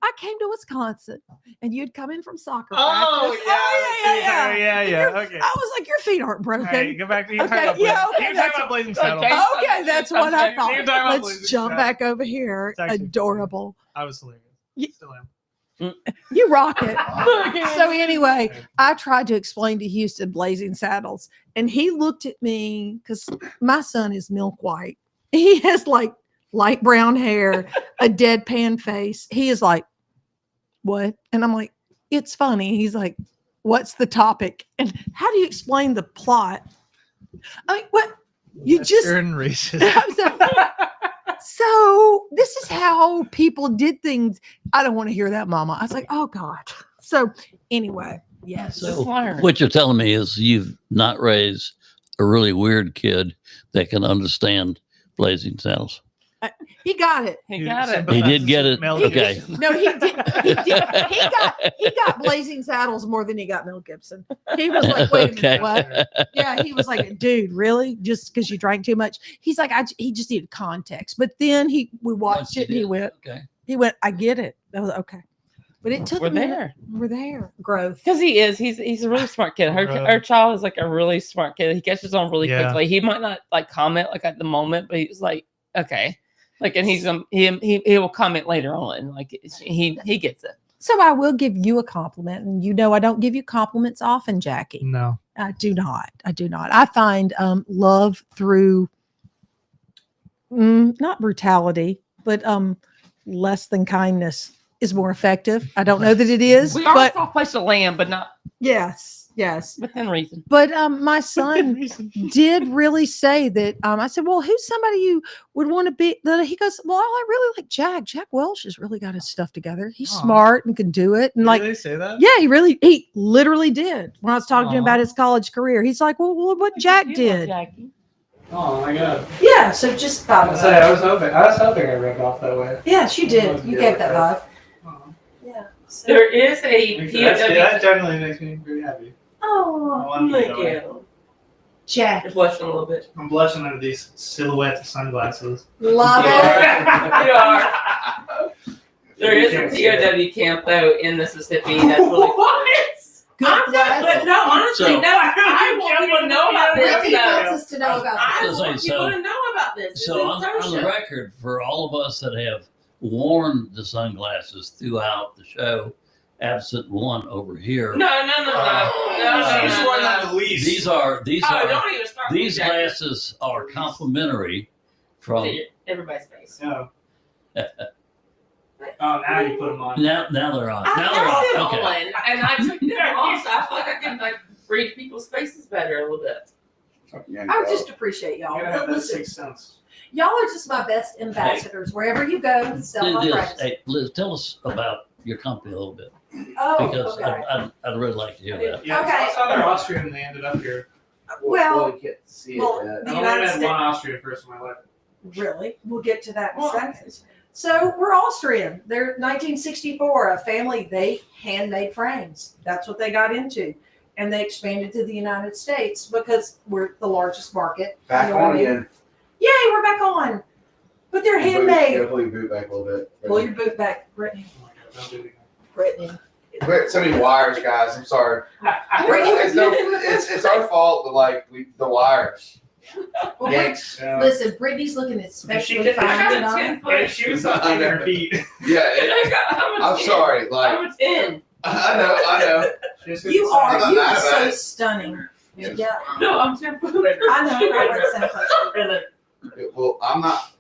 I came to Wisconsin, and you'd come in from soccer Oh, practice. yeah, yeah. Your- Okay. I was like, your feet aren't broken. All right, go back to you. Okay, Talking yeah, about okay, You're talking that's- about Blazing Saddles. okay. Okay, that's what I Okay, thought. you're talking about Let's Blazing jump Saddles. back over here. It's actually Adorable. I was hilarious. You- Still am. You rock it. So anyway, I tried to explain to Houston Blazing Saddles, and he looked at me because my son is milk white. He has like light brown hair, a deadpan face. He is like, "What?" And I'm like, "It's funny." He's like, "What's the topic? And how do you explain the plot?" I mean, what? You just Western racist. so this is how people did things. I don't want to hear that, Mama. I was like, "Oh God." So anyway, yes. So what you're telling me is you've not raised a really weird kid that can understand Blazing Saddles. He got it. He got it. He did get it. Mel Okay. Gibson. No, he did. He did. He got Blazing Saddles more than he got Mel Gibson. He was like, "Wait a Okay. minute, what?" Yeah, he was like, "Dude, really? Just because you drank too much?" He's like, he just needed context." But then we watched it, and he went, Okay. "I get it." I was like, okay. But it took We're a minute. there. We're there. Growth. Because he is. He's a really smart kid. Her Right. our child is like a really smart kid. He catches on really Yeah. quickly. He might not like comment like at the moment, but he's like, okay. Like, and he's he will comment later on. Like he gets it. So I will give you a compliment, and I don't give you compliments often, Jackie. No. I do not. I find love through not brutality, but less than kindness is more effective. I don't know that it is, We are but a soft place to land, but not yes. within reason. But my son did really say that. I said, "Well, who's somebody you would want to be?" That he goes, "Well, I really like Jack. Jack Welch has really got his stuff together. He's Aw. smart and can do it." And like, Did they say that? yeah, he literally did. When I was talking to him Aw. about his college career, he's like, "Well, what Jack You love did." Jackie. Oh my god. Yeah, so just thought I of say that. I was hoping I rubbed off that way. Yes, you did. You gave that vibe. Oh. Yeah. So, There is a That generally makes me very happy. I oh, want to be Thank that way. you. Jack. You're blushing a little bit. I'm blushing under these silhouette sunglasses. Love You it. are. You are. There is a POW camp though in Mississippi. That's really cool. Good I'm not, but no, honestly, So- no. I want people to know about this. Ricky though. wants us to know about I this. want So- people to know about this. So on the record, for all of us that have worn the sunglasses throughout the show, absent one over here, No. She's No. one of the least. these are Oh, don't even start. these with that. glasses are complimentary from See everybody's face. No. Oh, now you put them on. now they're on. I Now they're had them on. Okay. on, and I took them off, so I feel like I can like read people's faces better a little bit. I just appreciate You y'all. gotta have But that listen, sixth sense. y'all are just my best ambassadors. Wherever you go, sell Do my this. friends. Hey, Liz, tell us about your company a little bit Oh, because okay. I'd really like to hear that. Yeah, Okay. I saw they're Austrian and they ended up here. Well, you can't see well, it yet. the I've only United met States. one Austrian person in my life. Really? We'll get to that in a Well, second. So we're Austrian. They're 1964, a family, they handmade frames. That's what they got into. And they expanded to the United States because we're the largest market. Back You know what on I mean? again. Yay, we're back on. But they're Yeah, handmade. pull your boot back a little bit. Pull your boot back, Brittany. Oh my god, don't do it again. Brittany. Wait, so many wires, guys. I'm sorry. Brittany, It's our fault, but like the wires. Well, Yanks. Yeah. listen, Brittany's looking especially fine I got a tonight. 10 Yeah, foot. she was up in her feet. Yeah, I'm sorry. Like I'm a 10. I know. She was You I'm are. not You mad are about so it. stunning. Yeah, No, I'm 10 foot. I know. I wouldn't sound like Well, I'm not.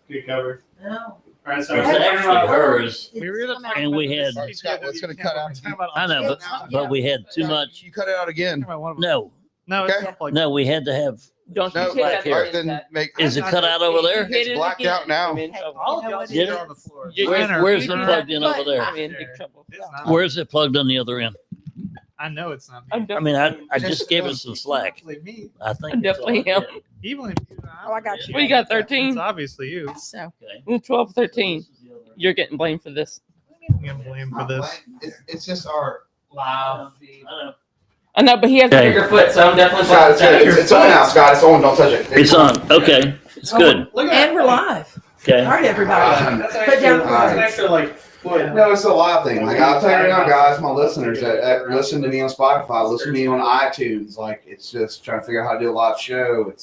Good cover. no. All right, so It's Yeah. actually hers, We were gonna talk and about we the had- Mississippi Scott, what's gonna POW cut camp. out? We're talking about I know, Yeah. but we had too much. You cut it out again. No, No, it's Okay. not like no, we had to have. Don't No, you hit black that hair. button, then that- make. Is it cut out over there? Hit it blacked again, out now. I'm in trouble. all of You know y'all what sit it there is? on the floor. You- Where's it But- plugged in over there? I'm in big trouble. It's not. Where's it plugged on the other end? I know it's not me. I'm I mean, definitely, I just gave it some slack. Definitely me. I think I definitely am. He blames you. Oh, I got you. What you got, It's 13? obviously you. So Okay. 12, 13. You're getting blamed for this. I'm gonna blame for this. It's just our live. I know, but he has a Okay. bigger foot, so I'm definitely Scott, it's, blaming it's on now, Scott. It's on. Don't touch it. It's on. Okay, it's good. Look at and we're live. Okay. All right, everybody. That's Put down the that's an cards. extra like foot. No, it's a live thing. Like I'll tell you right now, guys, my listeners that listen to me on Spotify, listen to me on iTunes. Like it's just trying to figure out how to do a live show.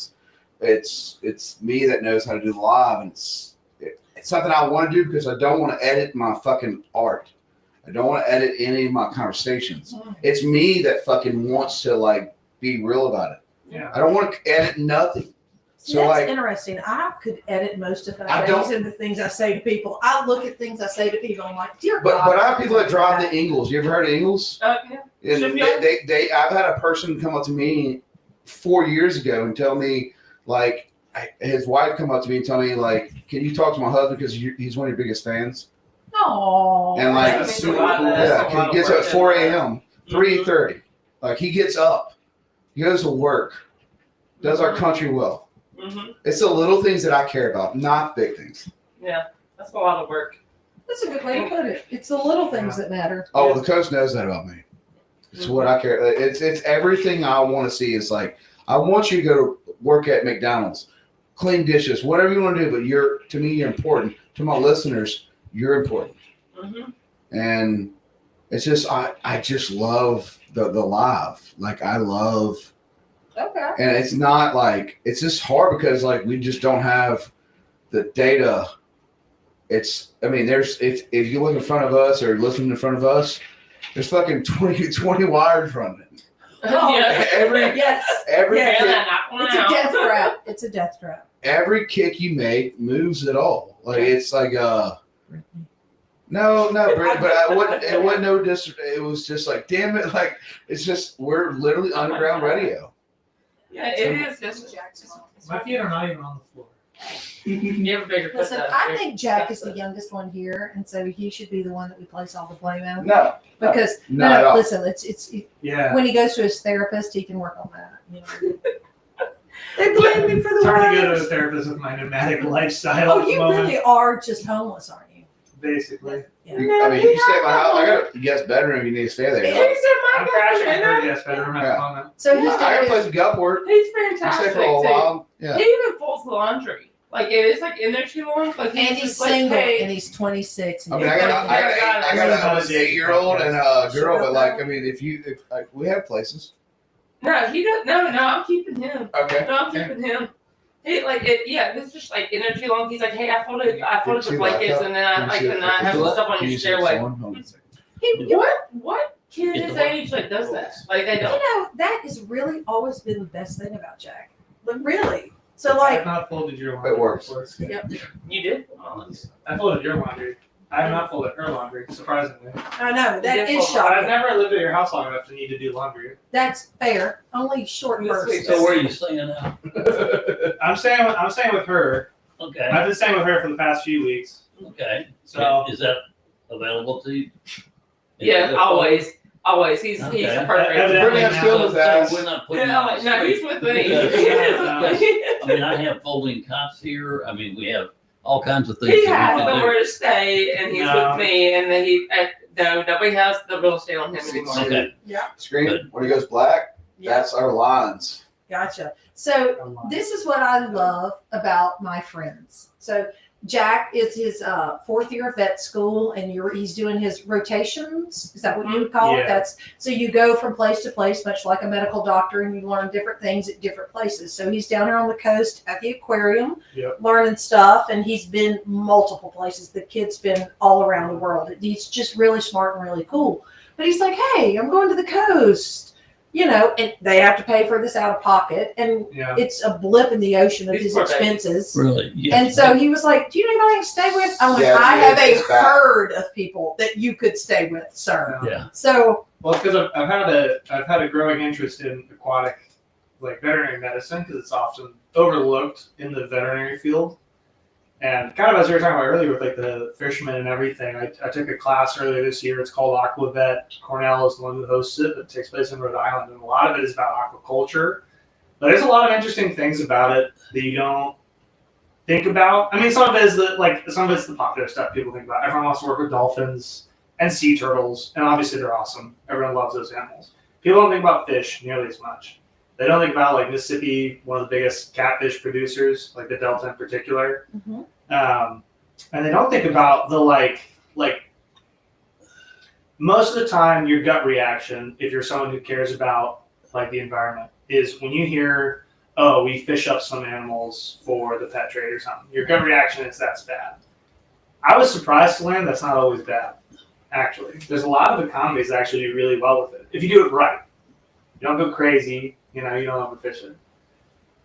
It's me that knows how to do live, and it's something I want to do because I don't want to edit my fucking art. I don't want to edit any of my conversations. It's me that fucking wants to like be real about it. Yeah. I don't want to edit nothing. See, So that's like, interesting. I could edit most of I my don't- things and the things I say to people. I look at things I say to people. I'm like, dear but God. I have people that drive the Ingles. You ever heard of Ingles? Yeah. And Should be on. I've had a person come up to me 4 years ago and tell me, like, his wife come up to me and tell me, like, can you talk to my husband because he's one of your biggest fans? Oh. And like, That's super cool. That's a lot he of gets up work at 4 in a.m., 3:30. Like he gets up, he goes to work, does our country well. Mm-hmm. It's the little things that I care about, not big things. Yeah, that's a lot of work. That's a good way to put it. It's the little things that matter. Oh, the coach knows that about me. It's what I care. It's everything I want to see. Is like I want you to go to work at McDonald's, clean dishes, whatever you want to do. But to me, you're important. To my listeners, you're important. Mm-hmm. And it's just I just love the live. Like I love, Okay. and it's not like it's just hard because like we just don't have the data. It's there's if you look in front of us or listen in front of us, there's fucking 20 wires running. Oh, Yeah. Every Yes. every Yeah. kick, It's a death trap. It's a death trap. every kick you make moves it all. Like it's like no, Brittany, but it wasn't no it was just like damn it, like it's just we're literally underground radio. Yeah, it is. Just, My feet are not even on the floor. you have a bigger foot. Listen, though. I think Jack is the youngest one here, and so he should be the one that we place all the blame on. No, Because not at all. listen, it's Yeah. when he goes to his therapist, he can work on that. You know? They blame me for the It's hard to go to a worst. therapist with my nomadic lifestyle Oh, at the you moment, really are just homeless, aren't you? basically. Yeah. I mean, you can stay at my house. I got a guest bedroom. You need to stay there. Yeah. He's in I'm my crashing bedroom, her and guest bedroom at Yeah. the moment. So Yeah, his I got a dad place is, to go for. he's You stay fantastic for a too. while. Yeah. He even folds laundry. Like if it's like in there too long, like and he's just like, single, hey, and he's 26. And I mean, he's I got Not an a dating 8-year-old and a girl, Sugar but like, I daddy. mean, if like, we have places. no, he don't. No, I'm keeping him. Okay. No, I'm keeping him. He like it. Yeah, it's just like in there too long. He's like, hey, I folded the see blankets, laptop? and then I Can you like see and it? I have some What? stuff on Can your you see stairway. someone? Hold on a second. What kid Is his the what? age like does that? Like they You don't. know, that has really always been the best thing about Jack. But really. So I've like, not folded your laundry. It works. before. You did. I folded your laundry. I have not folded her laundry, surprisingly. I know, that You is did I've shocking. never lived at your house long enough to need to do laundry. That's fair. Only short This bursts. week, So where are you staying now? I'm staying with her. Okay. I've been staying with her for the past few weeks. Okay. So Is that available to you? Yeah, always. He's Okay. perfect. Evidently Brittany, I'm now. still with that. So we're not putting Yeah, you on like, the no, street. he's with me. Because- I mean, I have folding cots here. I mean, we have all kinds of things. He that has we can do. somewhere to stay, and he's No. with me, and then no, nobody has the real estate on him See- anymore. Okay. Screen Good. when it goes black. Yeah, That's our lines. gotcha. So this is what I love about my friends. So Jack is his 4th year of vet school, and he's doing his rotations. Is that what you would call it? Yeah. That's so you go from place to place, much like a medical doctor, and you learn different things at different places. So he's down here on the coast at the aquarium, Yep. learning stuff, and he's been multiple places. The kid's been all around the world. He's just really smart and really cool. But he's like, hey, I'm going to the coast. You know, and they have to pay for this out of pocket, and Yeah. it's a blip in the ocean of He's his poor baby. expenses. Really? Yes. And so he was like, do you know anybody to stay with? I'm like, Yeah, I have it's a bad. herd of people that you could stay with, sir. Yeah. So, Well, it's because I've had a growing interest in aquatic, like veterinary medicine, because it's often overlooked in the veterinary field. And kind of as we were talking about earlier with like the fishermen and everything, I took a class earlier this year. It's called AquaVet. Cornell is the one who hosts it. It takes place in Rhode Island, and a lot of it is about aquaculture. But there's a lot of interesting things about it that you don't think about. I mean, some of it is some of it's the popular stuff people think about. Everyone wants to work with dolphins and sea turtles, and obviously they're awesome. Everyone loves those animals. People don't think about fish nearly as much. They don't think about like Mississippi, one of the biggest catfish producers, like the Delta in particular. And they don't think about the like most of the time your gut reaction, if you're someone who cares about like the environment, is when you hear, oh, we fish up some animals for the pet trade or something. Your gut reaction is that's bad. I was surprised to learn that's not always bad. Actually, there's a lot of economies that actually do really well with it if you do it right. You don't go crazy, you don't overfish it.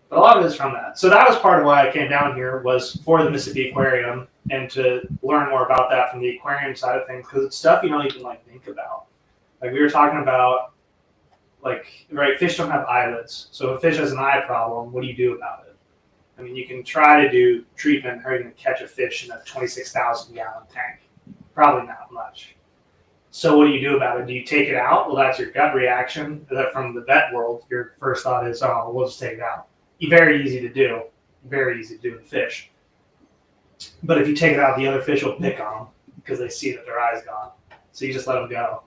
But a lot of it is from that. So that was part of why I came down here, was for the Mississippi Aquarium and to learn more about that from the aquarium side of things, because it's stuff you don't even think about. Like we were talking about, fish don't have eyelids. So if a fish has an eye problem, what do you do about it? I mean, you can try to do treatment. How are you going to catch a fish in a 26,000 gallon tank? Probably not much. So what do you do about it? Do you take it out? Well, that's your gut reaction. That from the vet world, your first thought is, oh, we'll just take it out. Very easy to do. Very easy to do with fish. But if you take it out, the other fish will pick on them because they see that their eye's gone. So you just let them go.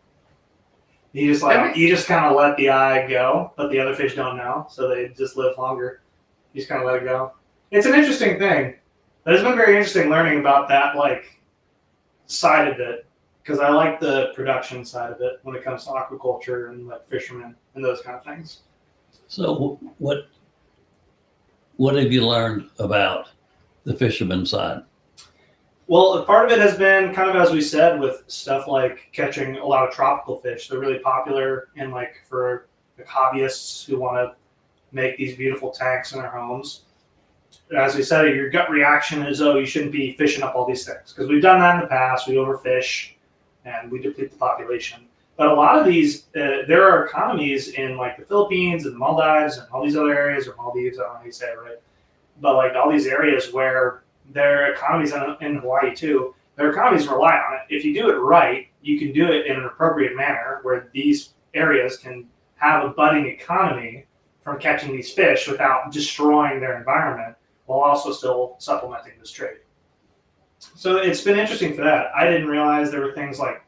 You just kind of let the eye go, but the other fish don't know, so they just live longer. You just kind of let it go. It's an interesting thing. But it's been very interesting learning about that side of it, because I like the production side of it when it comes to aquaculture and fishermen and those kind of things. So what have you learned about the fisherman side? Well, part of it has been kind of, as we said, with stuff like catching a lot of tropical fish. They're really popular in for hobbyists who want to make these beautiful tanks in their homes. As we said, your gut reaction is, oh, you shouldn't be fishing up all these things, because we've done that in the past. We overfish and we deplete the population. But a lot of these, there are economies in the Philippines and the Maldives and all these other areas, or Maldives, I don't know how you say it right, but all these areas where their economies, in Hawaii too, their economies rely on it. If you do it right, you can do it in an appropriate manner where these areas can have a budding economy from catching these fish without destroying their environment while also still supplementing this trade. So it's been interesting for that. I didn't realize there were things like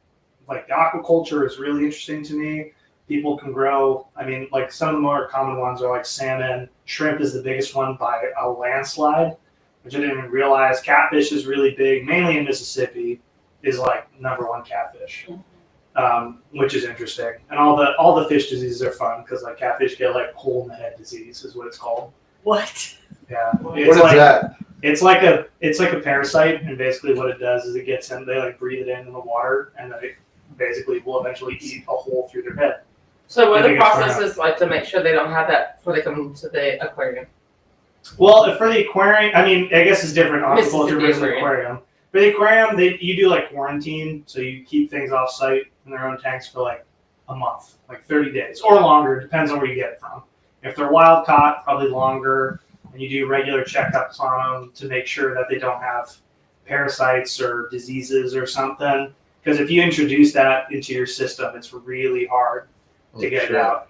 the aquaculture is really interesting to me. People can grow, I mean, like some of the more common ones are like salmon. Shrimp is the biggest one by a landslide, which I didn't even realize. Catfish is really big, mainly in Mississippi, is like #1 catfish, which is interesting. And all the fish diseases are fun because like catfish get like hole in the head disease is what it's called. What? Yeah. What is that? It's like a parasite, and basically what it does is it gets in. They like breathe it in the water, and then it basically will eventually eat a hole through their head. So what are the processes like to make sure they don't have that before they come to the aquarium? Well, for the aquarium, I mean, I guess it's different aquaculture Mississippi versus aquarium. For the aquarium, you do like quarantine, so you keep things off site in their own tanks for like a month, like 30 days or longer, depends on where you get it from. If they're wild caught, probably longer, and you do regular checkups on them to make sure that they don't have parasites or diseases or something. Because if you introduce that into your system, it's really hard to get it out.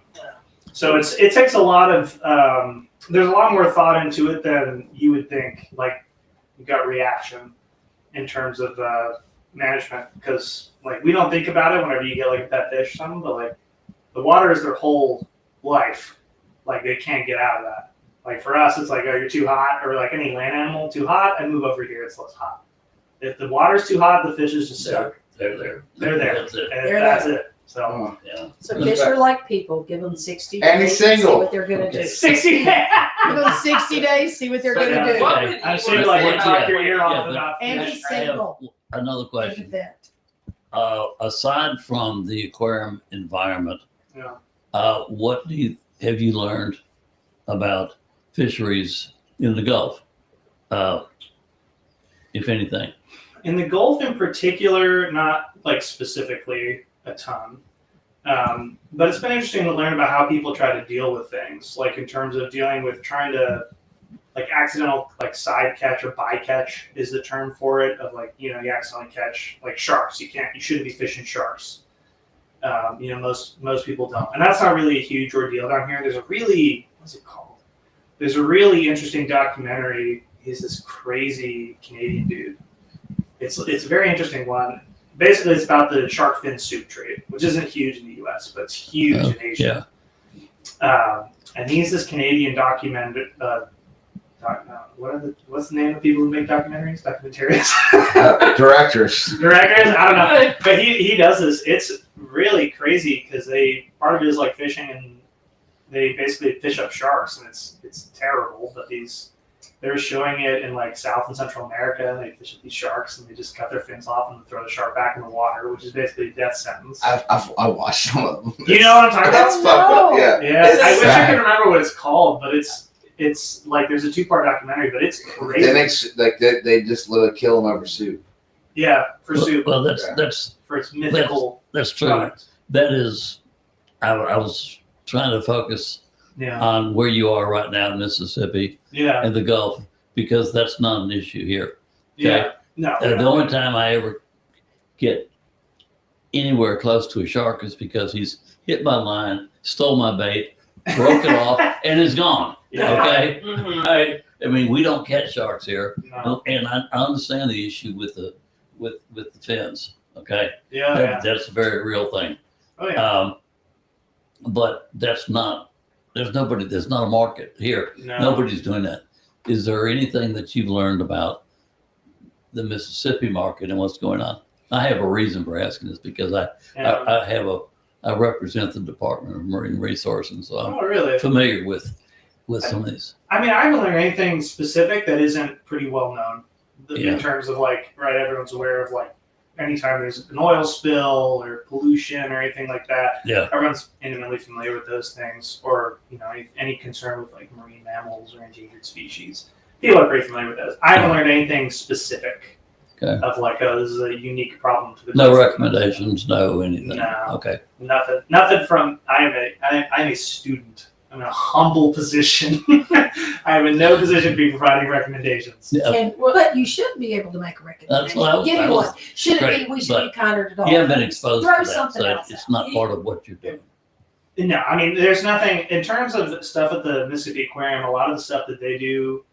So it takes a lot of there's a lot more thought into it than you would think, like gut reaction in terms of management, because like we don't think about it whenever you get like a pet fish or something, but like the water is their whole life. Like they can't get out of that. Like for us, it's like, oh, you're too hot, or like any land animal, too hot, and move over here, it's less hot. If the water's too hot, the fish is just stuck. They're there. They're there. That's it. And They're that's there. it. So Yeah. So fish are like people. Give them 60 And days. he's single. See what they're gonna do. 60. Give them 60 days. See what they're gonna do. What would I'm you saying want like to you say talk about your ear off but about And fish. he's I have single. another Look question. at that. Aside from the aquarium environment, Yeah. what have you learned about fisheries in the Gulf, if anything? In the Gulf in particular, not like specifically a ton. But it's been interesting to learn about how people try to deal with things, like in terms of dealing with trying to, like accidental, like side catch or bycatch is the term for it, of like, you accidentally catch like sharks. You shouldn't be fishing sharks. Most people don't. And that's not really a huge ordeal down here. There's a really, what's it called? There's a really interesting documentary. He's this crazy Canadian dude. It's a very interesting one. Basically, it's about the shark fin soup trade, which isn't huge in the U.S., but it's huge in Asia. Yeah. And he's this Canadian what's the name of people who make documentaries? Documentarians. Directors. Directors? I don't know. But he does this. It's really crazy because part of it is like fishing, and they basically fish up sharks, and it's terrible. But they're showing it in like South and Central America. They fish up these sharks, and they just cut their fins off and throw the shark back in the water, which is basically a death sentence. I watched some of them. You know what I'm talking That's about? fucked up. Yeah. Yeah, It's I wish I sad. could remember what it's called, but it's like there's a 2-part documentary, but it's crazy. They make they just literally kill them over soup. Yeah, for soup. Well, Yeah. that's For its mythical true. product. That is, I was trying to focus Yeah. on where you are right now in Mississippi Yeah. and the Gulf, because that's not an issue here. Yeah. No. The only time I ever get anywhere close to a shark is because he's hit my line, stole my bait, broke it off, and is gone. Yeah. Okay. Mhm. I mean, we don't catch sharks here, No. and I understand the issue with the fins. Okay, Yeah. Yeah. that's a very real thing. Oh yeah. But that's not. There's not a market here. No. Nobody's doing that. Is there anything that you've learned about the Mississippi market and what's going on? I have a reason for asking this because Yeah. I represent the Department of Marine Resources, so I'm Oh really? familiar with some of these. I mean, I haven't learned anything specific that isn't pretty well known Yeah. in terms of like, right, everyone's aware of like anytime there's an oil spill or pollution or anything like that, Yeah. everyone's intimately familiar with those things, or any concern with like marine mammals or endangered species. People are pretty familiar with those. I haven't learned anything specific of like, oh, this is a unique problem to the No Gulf. recommendations, no anything. No. Okay. Nothing from. I'm a student. I'm in a humble position. I am in no position to be providing recommendations. And but you should be able to make a That's recommendation. what I was- Give I me was- one. Should it great, be? We should but be kinder to dogs. You haven't been exposed Throw to that, something so else it's out. not part of what you're doing. No, I mean, there's nothing in terms of stuff at the Mississippi Aquarium. A lot of the stuff that they do,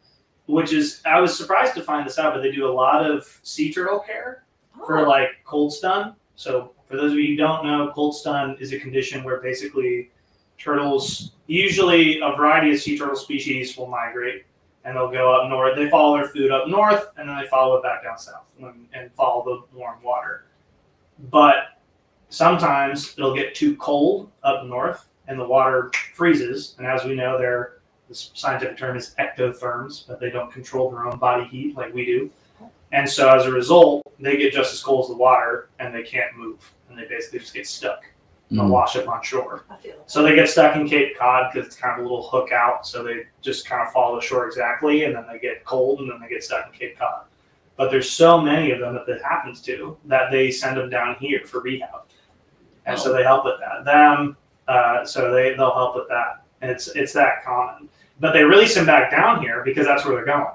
which is, I was surprised to find this out, but they do a lot of sea turtle care for like cold stun. So for those of you who don't know, cold stun is a condition where basically turtles, usually a variety of sea turtle species, will migrate and they'll go up north. They follow their food up north and then they follow it back down south and follow the warm water. But sometimes it'll get too cold up north and the water freezes. And as we know, the scientific term is ectotherms, but they don't control their own body heat like we do. And so as a result, they get just as cold as the water and they can't move. And they basically just get stuck and they'll wash up on shore. So they get stuck in Cape Cod because it's kind of a little hook out. So they just kind of follow the shore exactly. And then they get cold and then they get stuck in Cape Cod. But there's so many of them that happens to that they send them down here for rehab. And so they help with that. So they'll help with that. And it's that common. But they release them back down here because that's where they're going.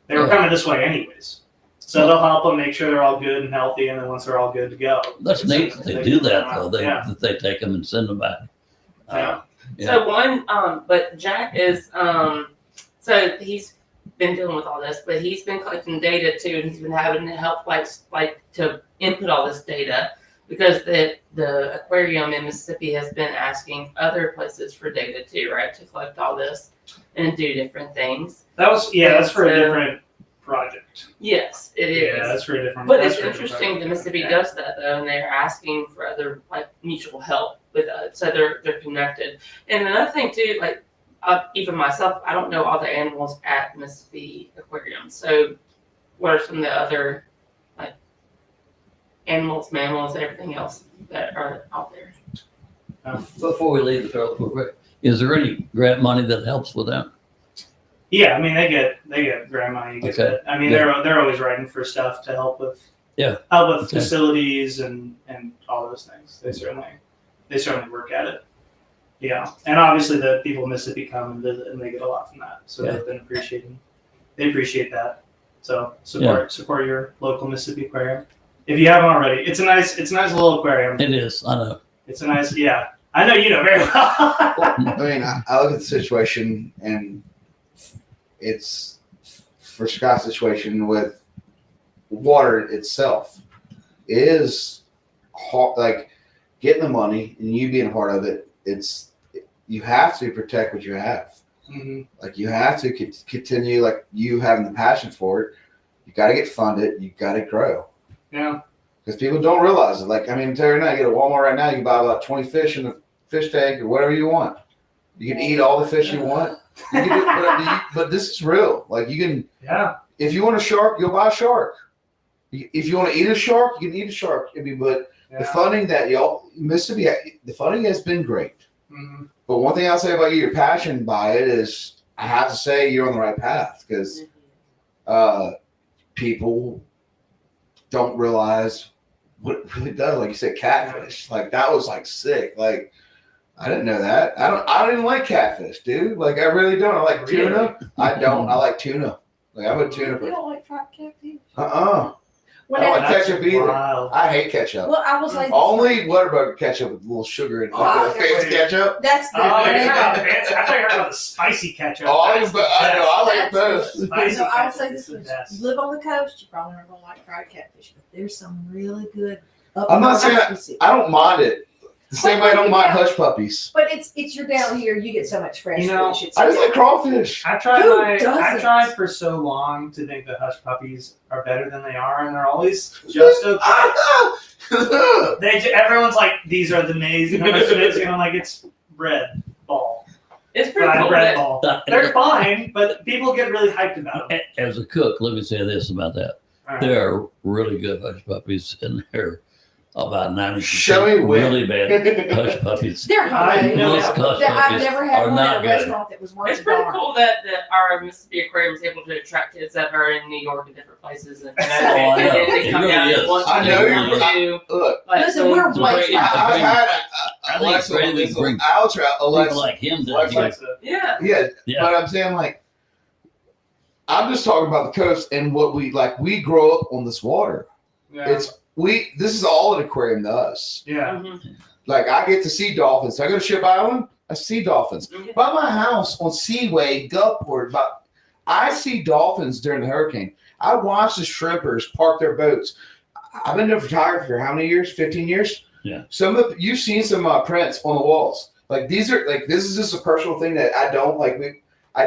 They were coming this way anyways. So they'll help them make sure they're all good and healthy, and then once they're all good to go. That's neat that they do that, though. That they take them and send them back. Yeah. So but Jack is, so he's been dealing with all this, but he's been collecting data too, and he's been having to help like to input all this data because the aquarium in Mississippi has been asking other places for data too, right, to collect all this and do different things. That's for a different project. Yes, it is. Yeah, that's for a different. But it's interesting that Mississippi does that though, and they're asking for other like mutual help with us, so they're connected. And another thing too, like even myself, I don't know all the animals at Mississippi Aquarium. So, what are some of the other like animals, mammals, everything else that are out there? Before we leave the turtle, is there any grant money that helps with that? Yeah, I mean they get grant money. I mean they're always writing for stuff to help with facilities and all those things. They certainly work at it. Yeah, and obviously the people in Mississippi come and visit and they get a lot from that. So they've been appreciating. They appreciate that. So support your local Mississippi aquarium if you haven't already. It's a nice little aquarium. It is. I know. It's a nice. Yeah, I know you know very well. I mean, I look at the situation and. It's for Scott's situation with water itself is hard, like getting the money and you being a part of it. You have to protect what you have. Mm-hmm. Like you have to continue, like you having the passion for it. You got to get funded. You got to grow. Yeah. Because people don't realize it. Like, I mean, tell you right now, you get a Walmart right now, you can buy about 20 fish in a fish tank or whatever you want. You can eat all the fish you want. You can but this is real. Like you can, if you want a shark, you'll buy a shark. If you want to eat a shark, you can eat a shark. I mean, but the funding that Mississippi, the funding has been great. Mm-hmm. But one thing I'll say about you, your passion by it is, I have to say you're on the right path because people don't realize what it really does. Like you said, catfish. Like that was like sick. Like. I didn't know that. I don't even like catfish, dude. Like I really don't. I like tuna. I don't. I like tuna. Like I'm a tuna person. You don't like fried catfish? I don't like ketchup either. Wild. I hate ketchup. Well, I was like, only Whataburger ketchup with a little sugar in it. Like fancy ketchup. that's the I thought you were about the spicy ketchup. I like those. Spicy So I would ketchup say is this the was, best. you live on the coast, you probably never gonna like fried catfish, but there's some really good. I'm not saying I don't mind it. The same way I don't mind hush puppies. But it's you're down here, you get so much fresh fish. It's I just like crawfish. I tried for so long to think that hush puppies are better than they are, and they're always just okay. Everyone's like, these are the amazing. I'm like, it's bread ball. It's pretty cool. Bread ball. They're fine, but people get really hyped about them. As a cook, let me say this about that. Right. There are really good hush puppies, and they're about 90% Show me really bad hush puppies. They're high. Most hush I've puppies never had are one not at a good. restaurant that was worth It's pretty $1. cool that our Mississippi Aquarium is able to attract kids that are in New York and different places, and Oh, I know. then they It come really down is. and want I to know do Look, like Listen, we're some way great- back. I've had I think Alexa, Brandon brings Alexa, people Alexa. like him to Like here. Alexa. Yeah. Yeah, but I'm saying like, I'm just talking about the coast and what we like. We grow up on this water. Yeah. This is all an aquarium to us. Yeah. Mhm. Like I get to see dolphins. I go to Ship Island, I see dolphins. By my house on Seaway, Gulfport, I see dolphins during the hurricane. I watch the shrimpers park their boats. I've been doing photography for how many years? 15 years? Yeah. You've seen some of my prints on the walls. Like these are like, this is just a personal thing that I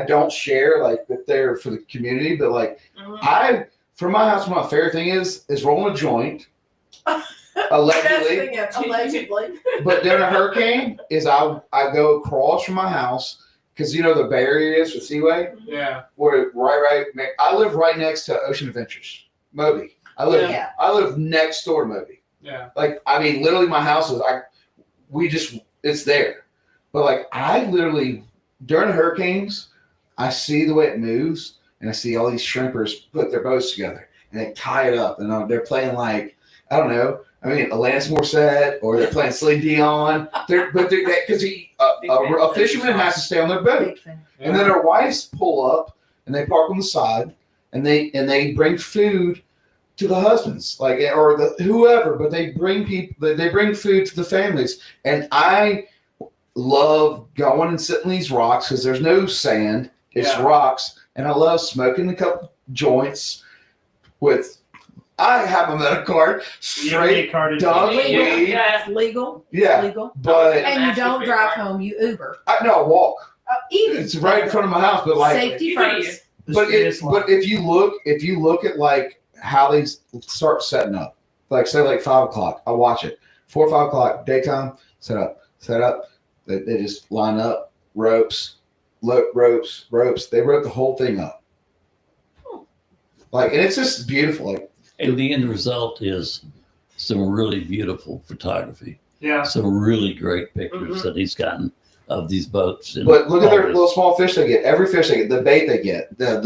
don't share like that they're for the community, but like for my house, my favorite thing is rolling a joint. Allegedly. Allegedly. But during a hurricane is I go across from my house because you know the Bay Area is with Seaway. Yeah. Where I live right next to Ocean Adventures, Moby. I live next door to Moby. Yeah. Like I mean, literally, my house is it's there. But like I literally during hurricanes, I see the way it moves, and I see all these shrimpers put their boats together and they tie it up, and they're playing like I don't know. I mean, Alanis Morissette, or they're playing Celine Dion. Because a fisherman has to stay on their boat, and then their wives pull up and they park on the side, and they bring food to the husbands, like or the whoever. But they bring food to the families, and I love going and sitting these rocks because there's no sand, it's rocks, and I love smoking a couple joints with. I have a medical card, straight dog weed. It's legal. Yeah, It's legal. But And you don't drive home, you Uber. I walk. Even It's right in front of my house, but like safety first. But if you look at like how these start setting up, like say like 5 o'clock, I watch it 4 or 5 o'clock daytime. Set up. They just line up ropes. They rope the whole thing up. Like, and it's just beautiful. Like. And the end result is some really beautiful photography. Yeah. Some really great pictures that he's gotten of these boats. But look at their little small fish they get. Every fish they get, the bait they get. They're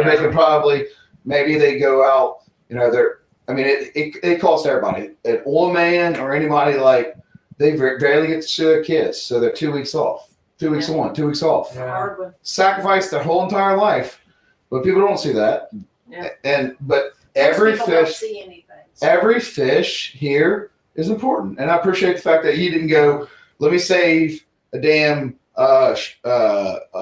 making probably maybe they go out. You know, it costs everybody. An oil man or anybody like they barely get to show their kids, so they're 2 weeks off. 2 weeks on, 2 weeks off. Yeah. Sacrifice their whole entire life, but people don't see that. Yeah. But Most every people don't fish. see anything. Every fish here is important, and I appreciate the fact that he didn't go. Let me save a damn megalodon.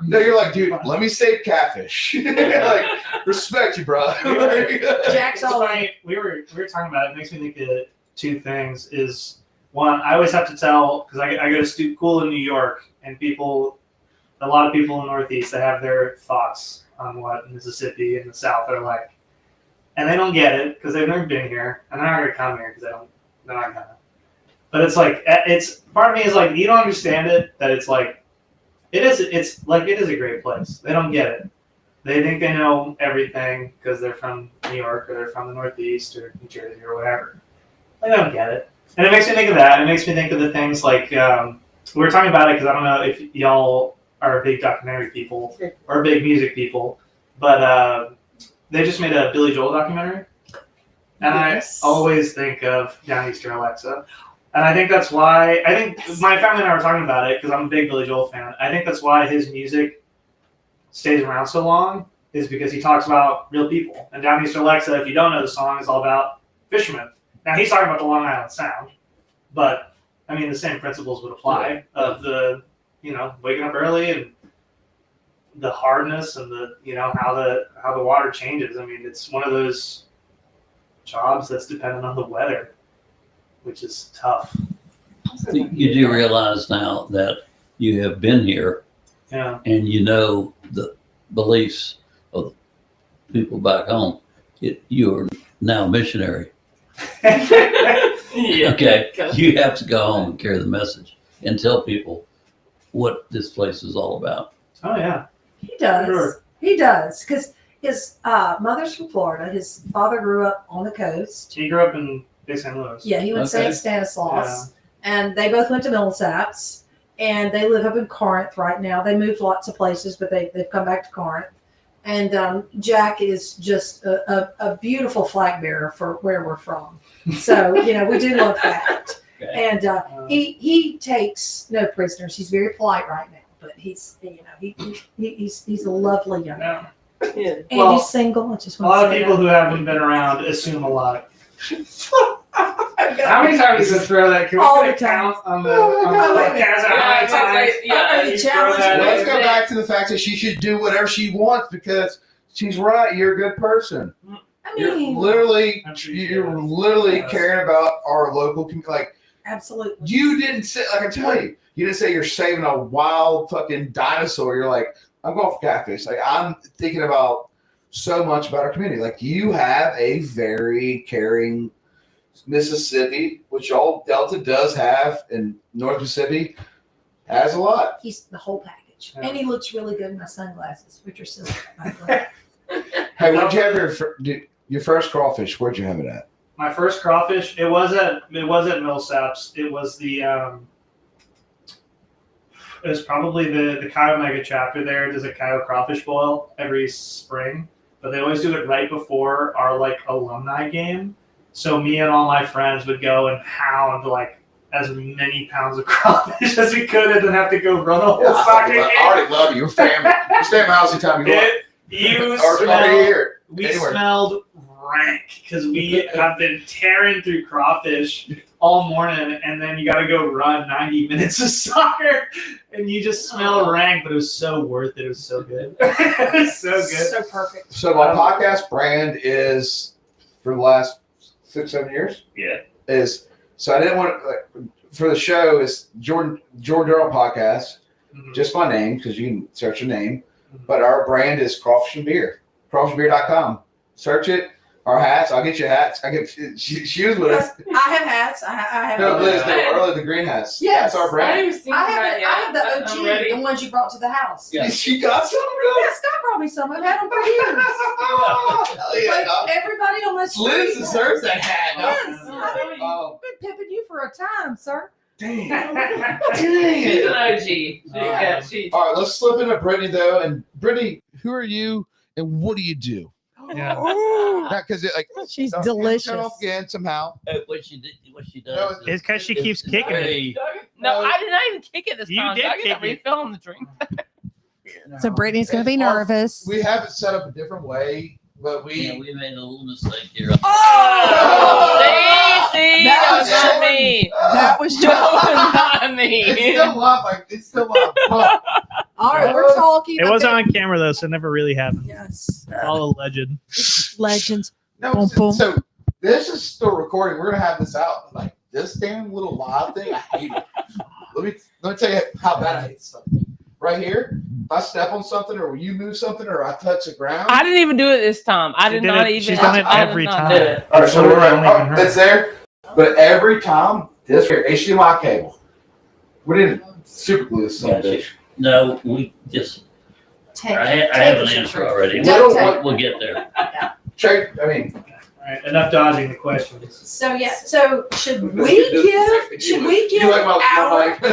No, you're like, dude. Let me save catfish. Like, respect you, bro. Jack's all funny. We were talking about it. It makes me think of two things. Is one, I always have to tell because I go to school in New York, and a lot of people in the Northeast that have their thoughts on what Mississippi and the South are like, and they don't get it because they've never been here, and they're not gonna come here because they're not gonna. But it's like it's part of me is like you don't understand it that it's like it is a great place. They don't get it. They think they know everything because they're from New York or they're from the Northeast or New Jersey or whatever. They don't get it, and it makes me think of that. It makes me think of the things like we were talking about it because I don't know if y'all are big documentary people or big music people, but they just made a Billy Joel documentary, and Yes. I always think of Down Easter Alexa, and I think that's why my family and I were talking about it because I'm a big Billy Joel fan. I think that's why his music stays around so long is because he talks about real people. And Down Easter Alexa, if you don't know the song, is all about fishermen. Now he's talking about the Long Island Sound, but I mean the same principles would apply of the waking up early and the hardness and the how the water changes. I mean, it's one of those jobs that's dependent on the weather, which is tough. You do realize now that you have been here Yeah. and you know the beliefs of people back home. You are now a missionary. Okay, you have to go home and carry the message and tell people what this place is all about. Oh yeah. He does. Sure. He does. Because his mother's from Florida. His father grew up on the coast. He grew up in Big St. Louis. Yeah, he went to Okay. St. Stanislaus. And they both went to Millsaps. And they live up in Corinth right now. They moved lots of places, but they've come back to Corinth. And Jack is just a beautiful flag bearer for where we're from. So, we do love that. Okay. And he takes no prisoners. He's very polite right now, but he's a lovely young man. Yeah. Yeah. Andy's Well, single. I just A want lot to of say people that. who haven't been around assume a lot. How many times you throw that? Can we All get the a time. count on the podcast? How many times? Are you you throw challenging that me? in? Let's go back to the fact that she should do whatever she wants because she's right. You're a good person. I You're mean, literally, I'm sure you're she is. literally Yes. caring about our local community. Like absolutely. you didn't say, like I tell you, you didn't say you're saving a wild fucking dinosaur. You're like, I'm going for catfish. Like I'm thinking about so much about our community. Like you have a very caring Mississippi, which all Delta does have, and North Mississippi has a lot. He's the whole package, Yeah. and he looks really good in my sunglasses, which are silver. by the way. Hey, where'd you have your first crawfish? Where'd you have it at? My first crawfish. It was at Millsaps. It was the it was probably the Chi Omega chapter there does a Chi crawfish boil every spring, but they always do it right before our like alumni game. So me and all my friends would go and hound like as many pounds of crawfish as we could, and then have to go run a whole soccer game. I already love you. Your family. You stay at my house anytime you want. You Or smell. here. We Anywhere. smelled rank because we have been tearing through crawfish all morning, and then you got to go run 90 minutes of soccer, and you just smell rank. But it was so worth it. It was so good. It was so good. So perfect. So my podcast brand is for the last 6-7 years. Yeah. Is so I didn't want to, like, for the show is Jordan Durham podcast. Mhm. Just my name because you can search your name. But our brand is Crawfish and Beer. CrawfishandBeer.com. Search it. Our hats. I'll get you hats. I get shoes with us. I have hats. I have. No, Liz, Yeah. they were the green hats. Yes. That's our I brand. haven't seen I that have, yet. I have the I'm OG, ready. the ones you brought to the house. Yeah. She got some really. Yeah, Scott brought me some. I've had them for years. Hell yeah, Like, no. everybody on this Liz street- deserves that hat. No. Yes, I've been, Oh, pimping you for a time, sir. dang. She's Dang. an OG. Yeah, she. All right, let's slip into Brittany though. And Brittany, who are you and what do you do? Yeah. Because like She's don't- delicious. Turn off again somehow. What she does. No, It's 'cause she keeps kicking it. very- No, I did not even kick it this You time. did I got kick it. refill on the drink. So Brittany's gonna be nervous. We have it set up a different way, but Yeah, we. we made a little mistake here. Oh, see, That that was was not Jordan. me. That was That was Jordan. not me. It's still live. Like it's still live. But All right, we're talking. It wasn't okay. on camera though, so it never really happened. Yes. All a legend. Legends. no, Boom, boom. so this is still recording. We're gonna have this out. Like this damn little live thing, I hate it. Let me tell you how bad I hate something. Right here, if I step on something, or you move something, or I touch the ground. I didn't even do it this time. I She did did not it- even. she's done it I did every not time. do it. All right, so we're Only been her. it's there, but every time this here HDMI cable, we didn't super glue this son of a Gotcha. bitch. No, we just. Take, I have an answer already. Don't We'll get there. Check. I mean, All right, enough dodging the questions. So yeah. So should we give? Should we give You like our? my mic?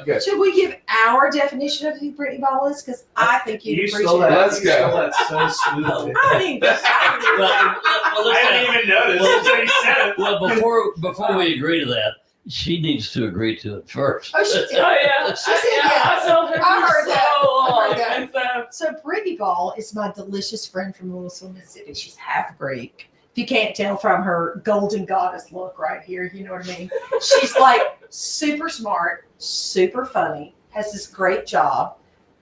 Okay. Should we give our definition of who Brittany Ball is? Because I think you'd You appreciate stole that. it. Let's you go. stole that so smoothly. I mean, Well, I didn't even notice until you said it. well, before we agree to that, she needs to agree to it first. Oh, she did. Oh yeah, She said yes. I told her I heard so that. I heard long. that. And so- So Brittany Ball is my delicious friend from Louisville, Mississippi. She's half Greek. If you can't tell from her golden goddess look right here, you know what I mean? She's like super smart, super funny, has this great job.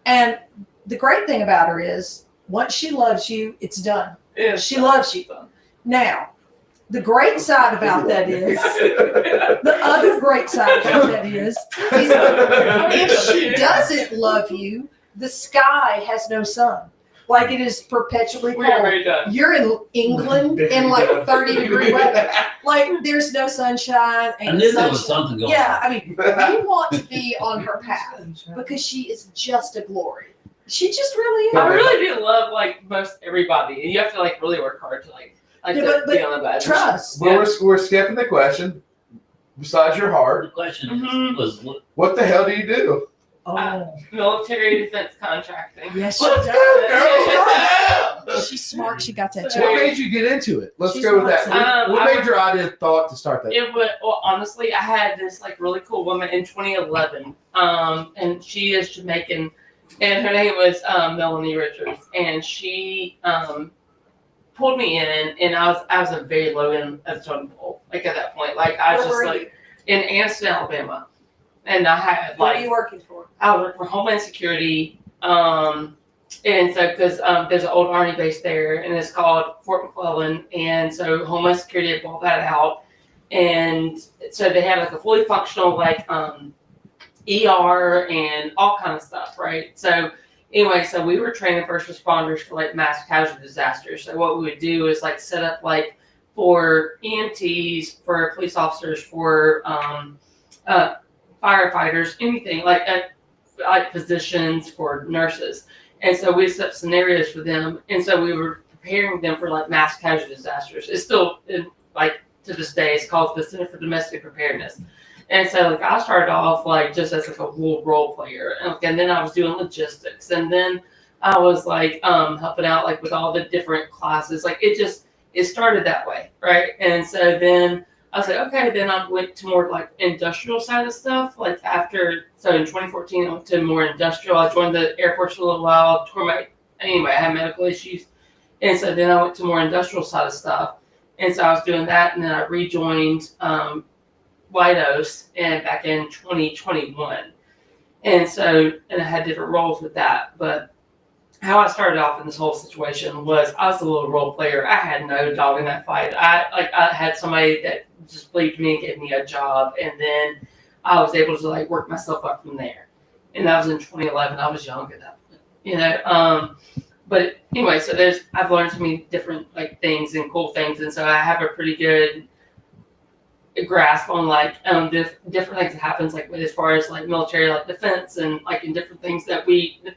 And the great thing about her is once she loves you, it's done. Yeah. She loves you. Now, the great side about that is, the other great side about that is if she doesn't love you, the sky has no sun. Like it is perpetually We are cold. very done. You're in England in like 30-degree weather. Like there's no sunshine I and knew there was sunshine. something going Yeah, on. I mean, we want to be on her path because she is just a glory. She just really is. I really do love like most everybody, and you have to like really work hard to like Yeah, to but be on the bad. Trust. Well, we're skipping the question. Besides your heart, The question Mhm. was, what the hell do you do? Oh, Military defense contracting. yes, she Let's does. go, girl. She's smart. She got that What job. made you get into it? Let's She's go with not that. saying- What I made your idea thought to start that? It was well, honestly, I had this like really cool woman in 2011, and she is Jamaican, and her name was Melanie Richards, and she pulled me in, and I was a very low end of the totem pole, like at that point, like I was Where just were like in Anniston, Alabama, and I had What are like you working for? I worked for Homeland Security, and so because there's an old Army base there, and it's called Fort McClellan, and so Homeland Security had bought that out, and so they had like a fully functional like ER and all kind of stuff, right? So anyway, so we were training first responders for like mass casualty disasters. So what we would do is like set up like for EMTs, for police officers, for firefighters, anything like physicians, for nurses. And so we set up scenarios for them, and so we were preparing them for like mass casualty disasters. It's still like to this day, it's called the Center for Domestic Preparedness. And so like I started off like just as like a little role player, and then I was doing logistics, and then I was like helping out like with all the different classes. Like it started that way, right? And so then I was like, okay, then I went to more like industrial side of stuff. Like so in 2014, I went to more industrial. I joined the Air Force for a little while. Anyway, I had medical issues, and so then I went to more industrial side of stuff. And so I was doing that, and then I rejoined Whiteos and back in 2021. And I had different roles with that. But how I started off in this whole situation was I was a little role player. I had no dog in that fight. I had somebody that just believed me and gave me a job, and then I was able to like work myself up from there. And that was in 2011. I was young at that point, But anyway, so I've learned so many different like things and cool things, and so I have a pretty good grasp on like different things that happens like as far as like military like defense and like in different things that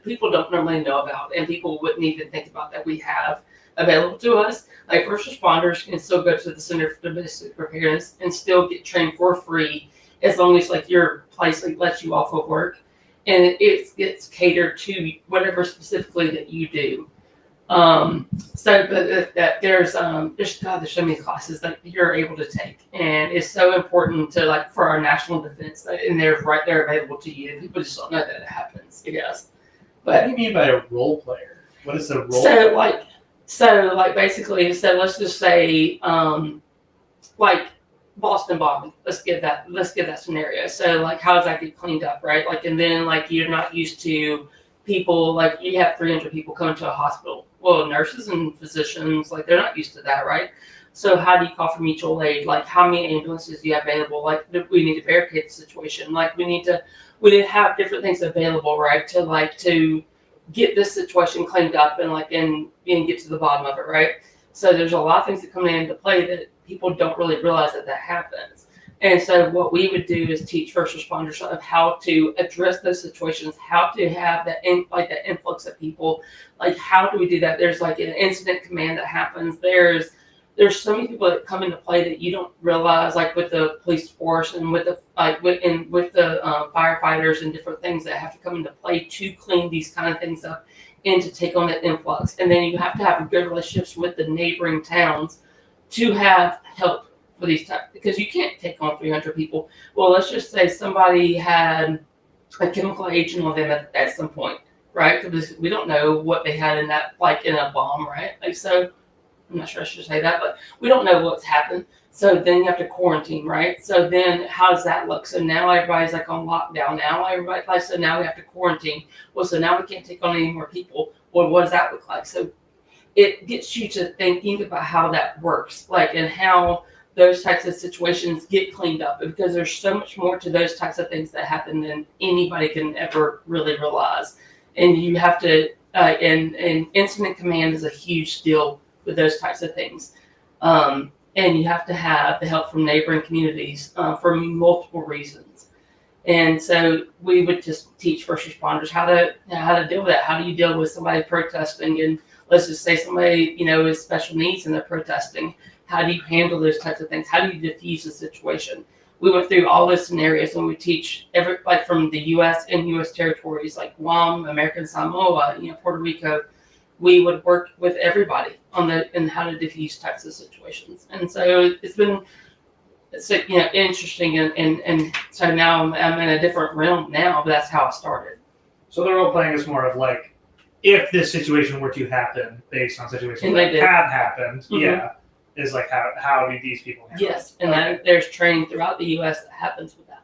people don't normally know about, and people wouldn't even think about that we have available to us. Like first responders can still go to the Center for Domestic Preparedness and still get trained for free as long as like your place like lets you off of work, and it gets catered to whatever specifically that you do. There's so many classes that you're able to take, and it's so important to like for our national defense, and they're right there available to you. People just don't know that it happens, I guess. What But do you mean by a role player? What is a role? so basically, so let's just say like Boston bombing. Let's give that scenario. So like how does that get cleaned up, right? Like, and then like you're not used to people, like you have 300 people coming to a hospital. Well, nurses and physicians, like they're not used to that, right? So how do you call for mutual aid? Like how many ambulances do you have available? Like we need to barricade the situation. Like we need to have different things available, right? To get this situation cleaned up and get to the bottom of it, right? So there's a lot of things that come into play that people don't really realize that happens. And so what we would do is teach first responders of how to address those situations, how to have that influx of people. Like how do we do that? There's like an incident command that happens. There's so many people that come into play that you don't realize, like with the police force and with the firefighters and different things that have to come into play to clean these kind of things up and to take on that influx. And then you have to have good relationships with the neighboring towns to have help for these types, because you can't take on 300 people. Well, let's just say somebody had a chemical agent on them at some point, right? Because we don't know what they had in that, like in a bomb, right? Like, so I'm not sure I should say that, but we don't know what's happened. So then you have to quarantine, right? So then how does that look? So now everybody's like on lockdown. So now we have to quarantine. Well, so now we can't take on any more people. Well, what does that look like? So it gets you to thinking about how that works, like, and how those types of situations get cleaned up, because there's so much more to those types of things that happen than anybody can ever really realize. And you have to, and incident command is a huge deal with those types of things. And you have to have the help from neighboring communities for multiple reasons. And so we would just teach first responders how to deal with that. How do you deal with somebody protesting? And let's just say somebody, with special needs and they're protesting. How do you handle those types of things? How do you diffuse the situation? We went through all those scenarios, and we teach from the U.S. and U.S. territories like Guam, American Samoa, Puerto Rico. We would work with everybody on how to diffuse types of situations. And so it's been interesting, and so now I'm in a different realm now, but that's how I started. So the role playing is more of like, if this situation were to happen, based on situations And that they did. have happened, Mhm. yeah, is like how do these people handle Yes, it? and Okay. there's training throughout the U.S. that happens with that,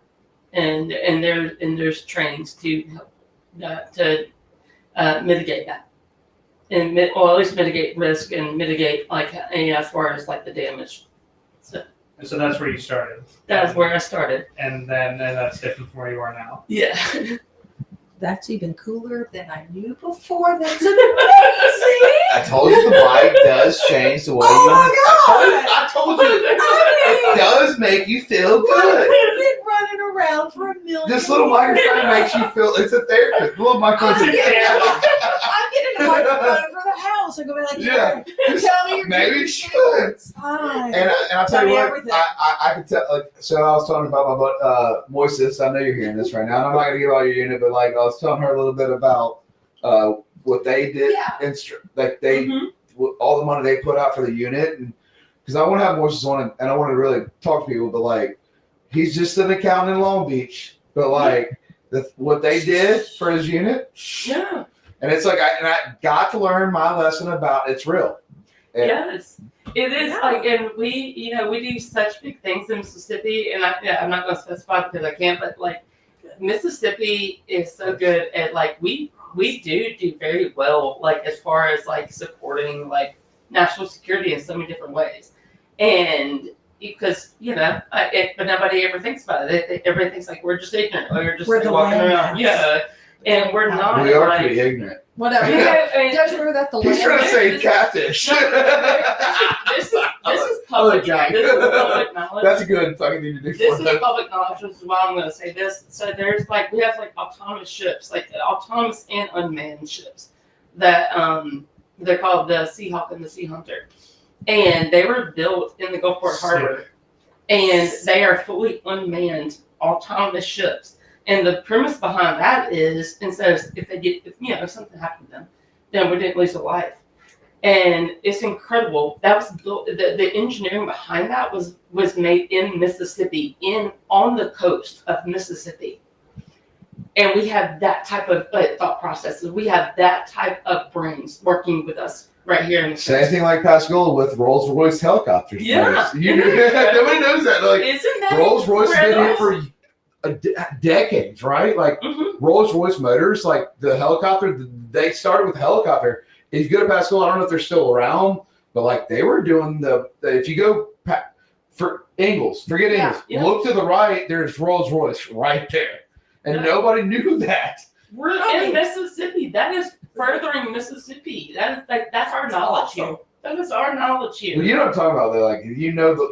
and there's trainings to help mitigate that, and or at least mitigate risk and mitigate like as far as like the damage. So And so that's where you started. that's where I started. And then that's different from where you are now. Yeah. That's even cooler than I knew before. That's amazing. I told you the mic does change the way Oh you. my God. I told you it does make you feel good. I've been running around for a million. This little microphone makes you feel. It's a therapist. The little microphone. I'm getting a microphone for the house. I'm going to be like, Yeah. tell me your Maybe you should. Hi. And I'll tell you me what, everything. I could tell. Like, so I was talking about my Moises. I know you're hearing this right now. And I'm not gonna give all your unit, but like I was telling her a little bit about what they did. Yeah. Like they, Mhm. all the money they put out for the unit, and because I want to have Moises on, and I want to really talk to people, but like he's just an accountant in Long Beach, but like what they did for his unit, Yeah. and it's like I got to learn my lesson about it's real. And Yes. It is like, and we do such big things in Mississippi, and I'm not going to specify because I can't, but like Mississippi is so good at like we do very well, like as far as like supporting like national security in so many different ways, and because but nobody ever thinks about it. Everybody thinks like we're just ignorant, or we're just We're the walking lame around, ones. and we're not. we are like, pretty ignorant. Whatever. Yeah, I mean, Don't you remember that the He's trying to land? say catfish. this is public. Jack. This is public knowledge. That's a good fucking thing to do This for is them. public knowledge, which is why I'm going to say this. So there's like we have like autonomous ships, like autonomous and unmanned ships that they're called the Seahawk and the Sea Hunter, and they were built in the Gulfport Harbor, and they are fully unmanned autonomous ships. And the premise behind that is instead of if they get if something happened to them, then we didn't lose a life. And it's incredible. That was built. The engineering behind that was made in Mississippi, on the coast of Mississippi. And we have that type of thought processes. We have that type of brains working with us right here in the Same coast. thing like Pascal with Rolls Royce helicopters. Yeah. Nobody knows that. Like Isn't that Rolls Royce has been here incredible? for decades, right? Like Mhm. Rolls Royce motors, like the helicopter. They started with helicopter. If you go to Pascal, I don't know if they're still around, but like they were doing if you go for Ingalls, forget Yeah, Ingalls. yeah. Look to the right. There's Rolls Royce right there, and Yeah. nobody knew that. We're in Mississippi. That is furthering Mississippi. That's our knowledge here. That is our knowledge here. Well, you know what I'm talking about, though. Like,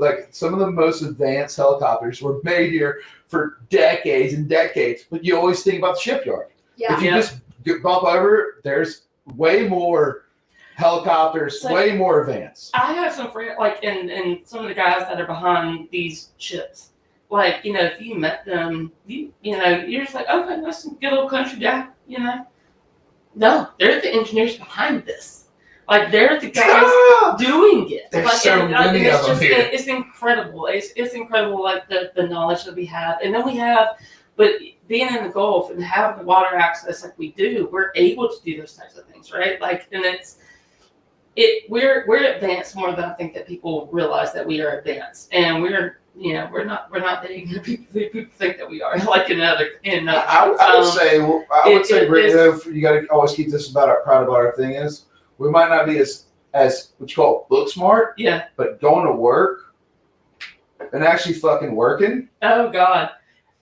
like some of the most advanced helicopters were made here for decades and decades, but you always think about the shipyard. Yeah. If you Yeah. just bump over, there's way more helicopters, Like- way more advanced. I have some friends, like, and some of the guys that are behind these ships. Like, if you met them, you're just like, okay, that's some good old country guy, No, they're the engineers behind this. Like, they're the guys doing it. There's Like, so and many it's of them just, here. It's incredible. It's incredible, like, the knowledge that we have. And then we have, but being in the Gulf and having the water access like we do, we're able to do those types of things, right? Like, and we're advanced more than I think that people realize that we are advanced. And we're not that ignorant. People think that we are, like I would say, Brittany, you got to always keep this proud about our thing is we might not be as what you call book smart, yeah. but going to work and actually fucking working, Oh God,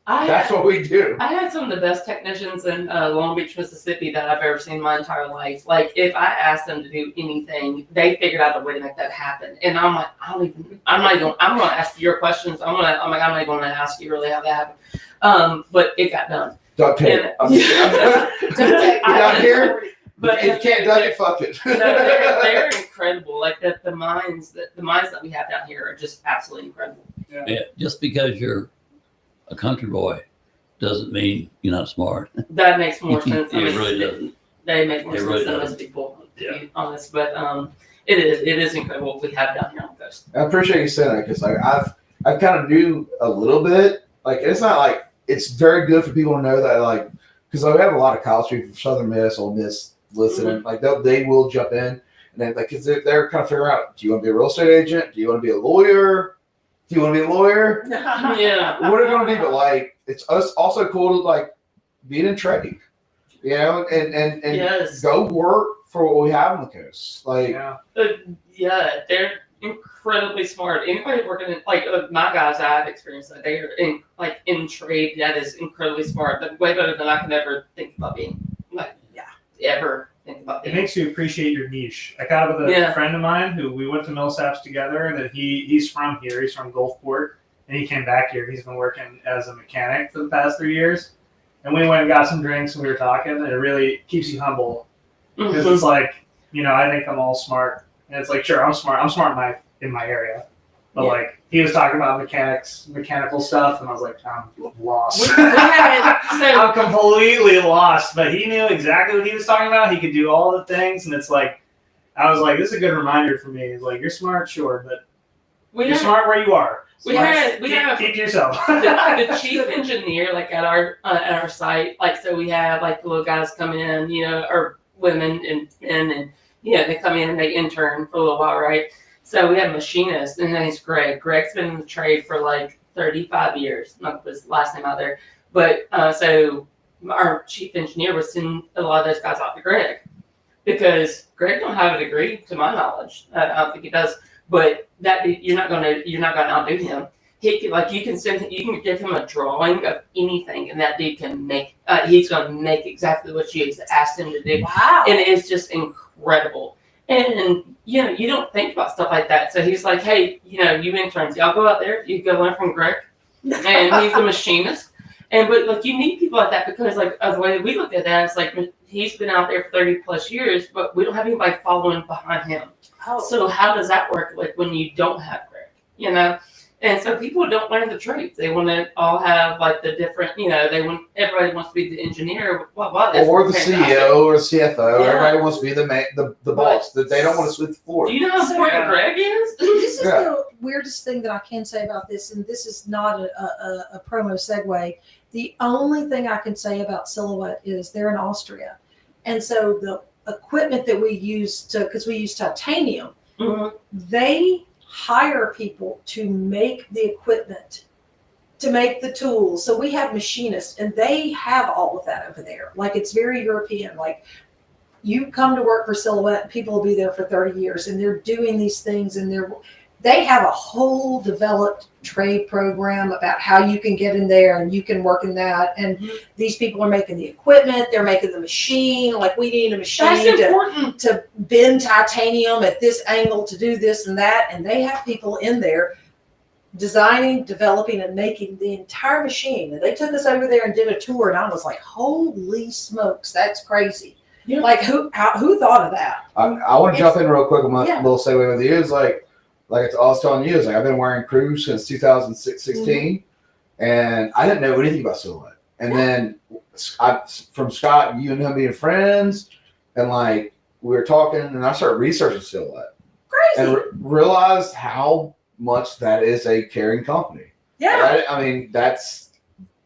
that's what we do. I had some of the best technicians in Long Beach, Mississippi that I've ever seen in my entire life. Like, if I asked them to do anything, they figured out a way to make that happen. And I'm like, I'm going to ask you your questions. I'm not going to ask you really how that happened. But it got done. Duct tape. And- I'm down here. But If you can't duck it, fuck it. No, they're incredible. Like the minds that we have down here are just absolutely incredible. Yeah, just because you're a country boy doesn't mean you're not smart. That makes more sense. It really doesn't. They make more It sense really than most doesn't. people, to Yeah. be honest. But it is incredible what we have down here on the coast. I appreciate you saying that because like I kind of knew a little bit. Like it's not like it's very good for people to know that like because we have a lot of college people from Southern Miss, Ole Miss listening. Like they will jump in, and then like because they're kind of figuring out: do you want to be a real estate agent? Do you want to be a lawyer? Do you want to be a lawyer? Yeah. What are you going to be? But like, it's us also cool to like be in trade, you know, and Yes. go work for what we have on the coast. Like, Yeah, they're incredibly smart. Anybody working in like my guys, I've experienced that they are in trade. That is incredibly smart. But way better than I can ever think about being. Like, ever think about It being. makes you appreciate your niche. I got with a friend of mine who we went to Millsaps together. That he's from here. He's from Gulfport, and he came back here. He's been working as a mechanic for the past 3 years. And we went and got some drinks, and we were talking. And it really keeps you humble because it's like, I think I'm all smart, and it's like, sure, I'm smart. I'm smart in my area, but like he was talking about mechanical stuff, and I was like, I'm lost. I'm completely lost. But he knew exactly what he was talking about. He could do all the things, and it's like, I was like, this is a good reminder for me. It's like, you're smart, sure, but you're smart where you are. Keep yourself. the chief engineer, like at our site, like so we have like the little guys come in, or women and they come in and they intern for a little while, right? So we have a machinist, and his name's Greg. Greg's been in the trade for like 35 years. Not his last name out there, but so our chief engineer was sending a lot of those guys out to Greg because Greg don't have a degree, to my knowledge. I don't think he does. But you're not gonna outdo him. He can, you can give him a drawing of anything, and that dude can make. He's gonna make exactly what you asked him to do. Wow! And it's just incredible. And you don't think about stuff like that. So he's like, hey, you interns, y'all go out there. You go learn from Greg, and he's a machinist. But you need people like that because the way we look at that, it's like he's been out there for 30 plus years, but we don't have anybody following behind him. Oh. So how does that work? Like when you don't have Greg, And so people don't learn the trades. They want to all have like the different, everybody wants to be the engineer, blah blah. Or the CEO or CFO. Yeah. Everybody wants to be the boss. That they don't want to sweep the floor. Do you know how important Greg is? This is the weirdest thing that I can say about this, and this is not a promo segue. The only thing I can say about Silhouette is they're in Austria, and so the equipment that we use because we use titanium, they hire people to make the equipment, to make the tools. So we have machinists, and they have all of that over there. Like it's very European. Like you come to work for Silhouette, and people will be there for 30 years, and they're doing these things, and they have a whole developed trade program about how you can get in there and you can work in that. And these people are making the equipment, they're making the machine. Like we need a machine to bend titanium at this angle to do this and that. And they have people in there designing, developing, and making the entire machine. And they took us over there and did a tour, and I was like, holy smokes, that's crazy. Yeah. Like who thought of that? I want to jump in real quick on my little segue with you. It's like I was telling you, I've been wearing crews since 2016, and I didn't know anything about Silhouette. And then from Scott, you and him being friends, and we were talking, and I started researching Silhouette. Crazy. And realized how much that is a caring company. Yeah. Right? I mean, that's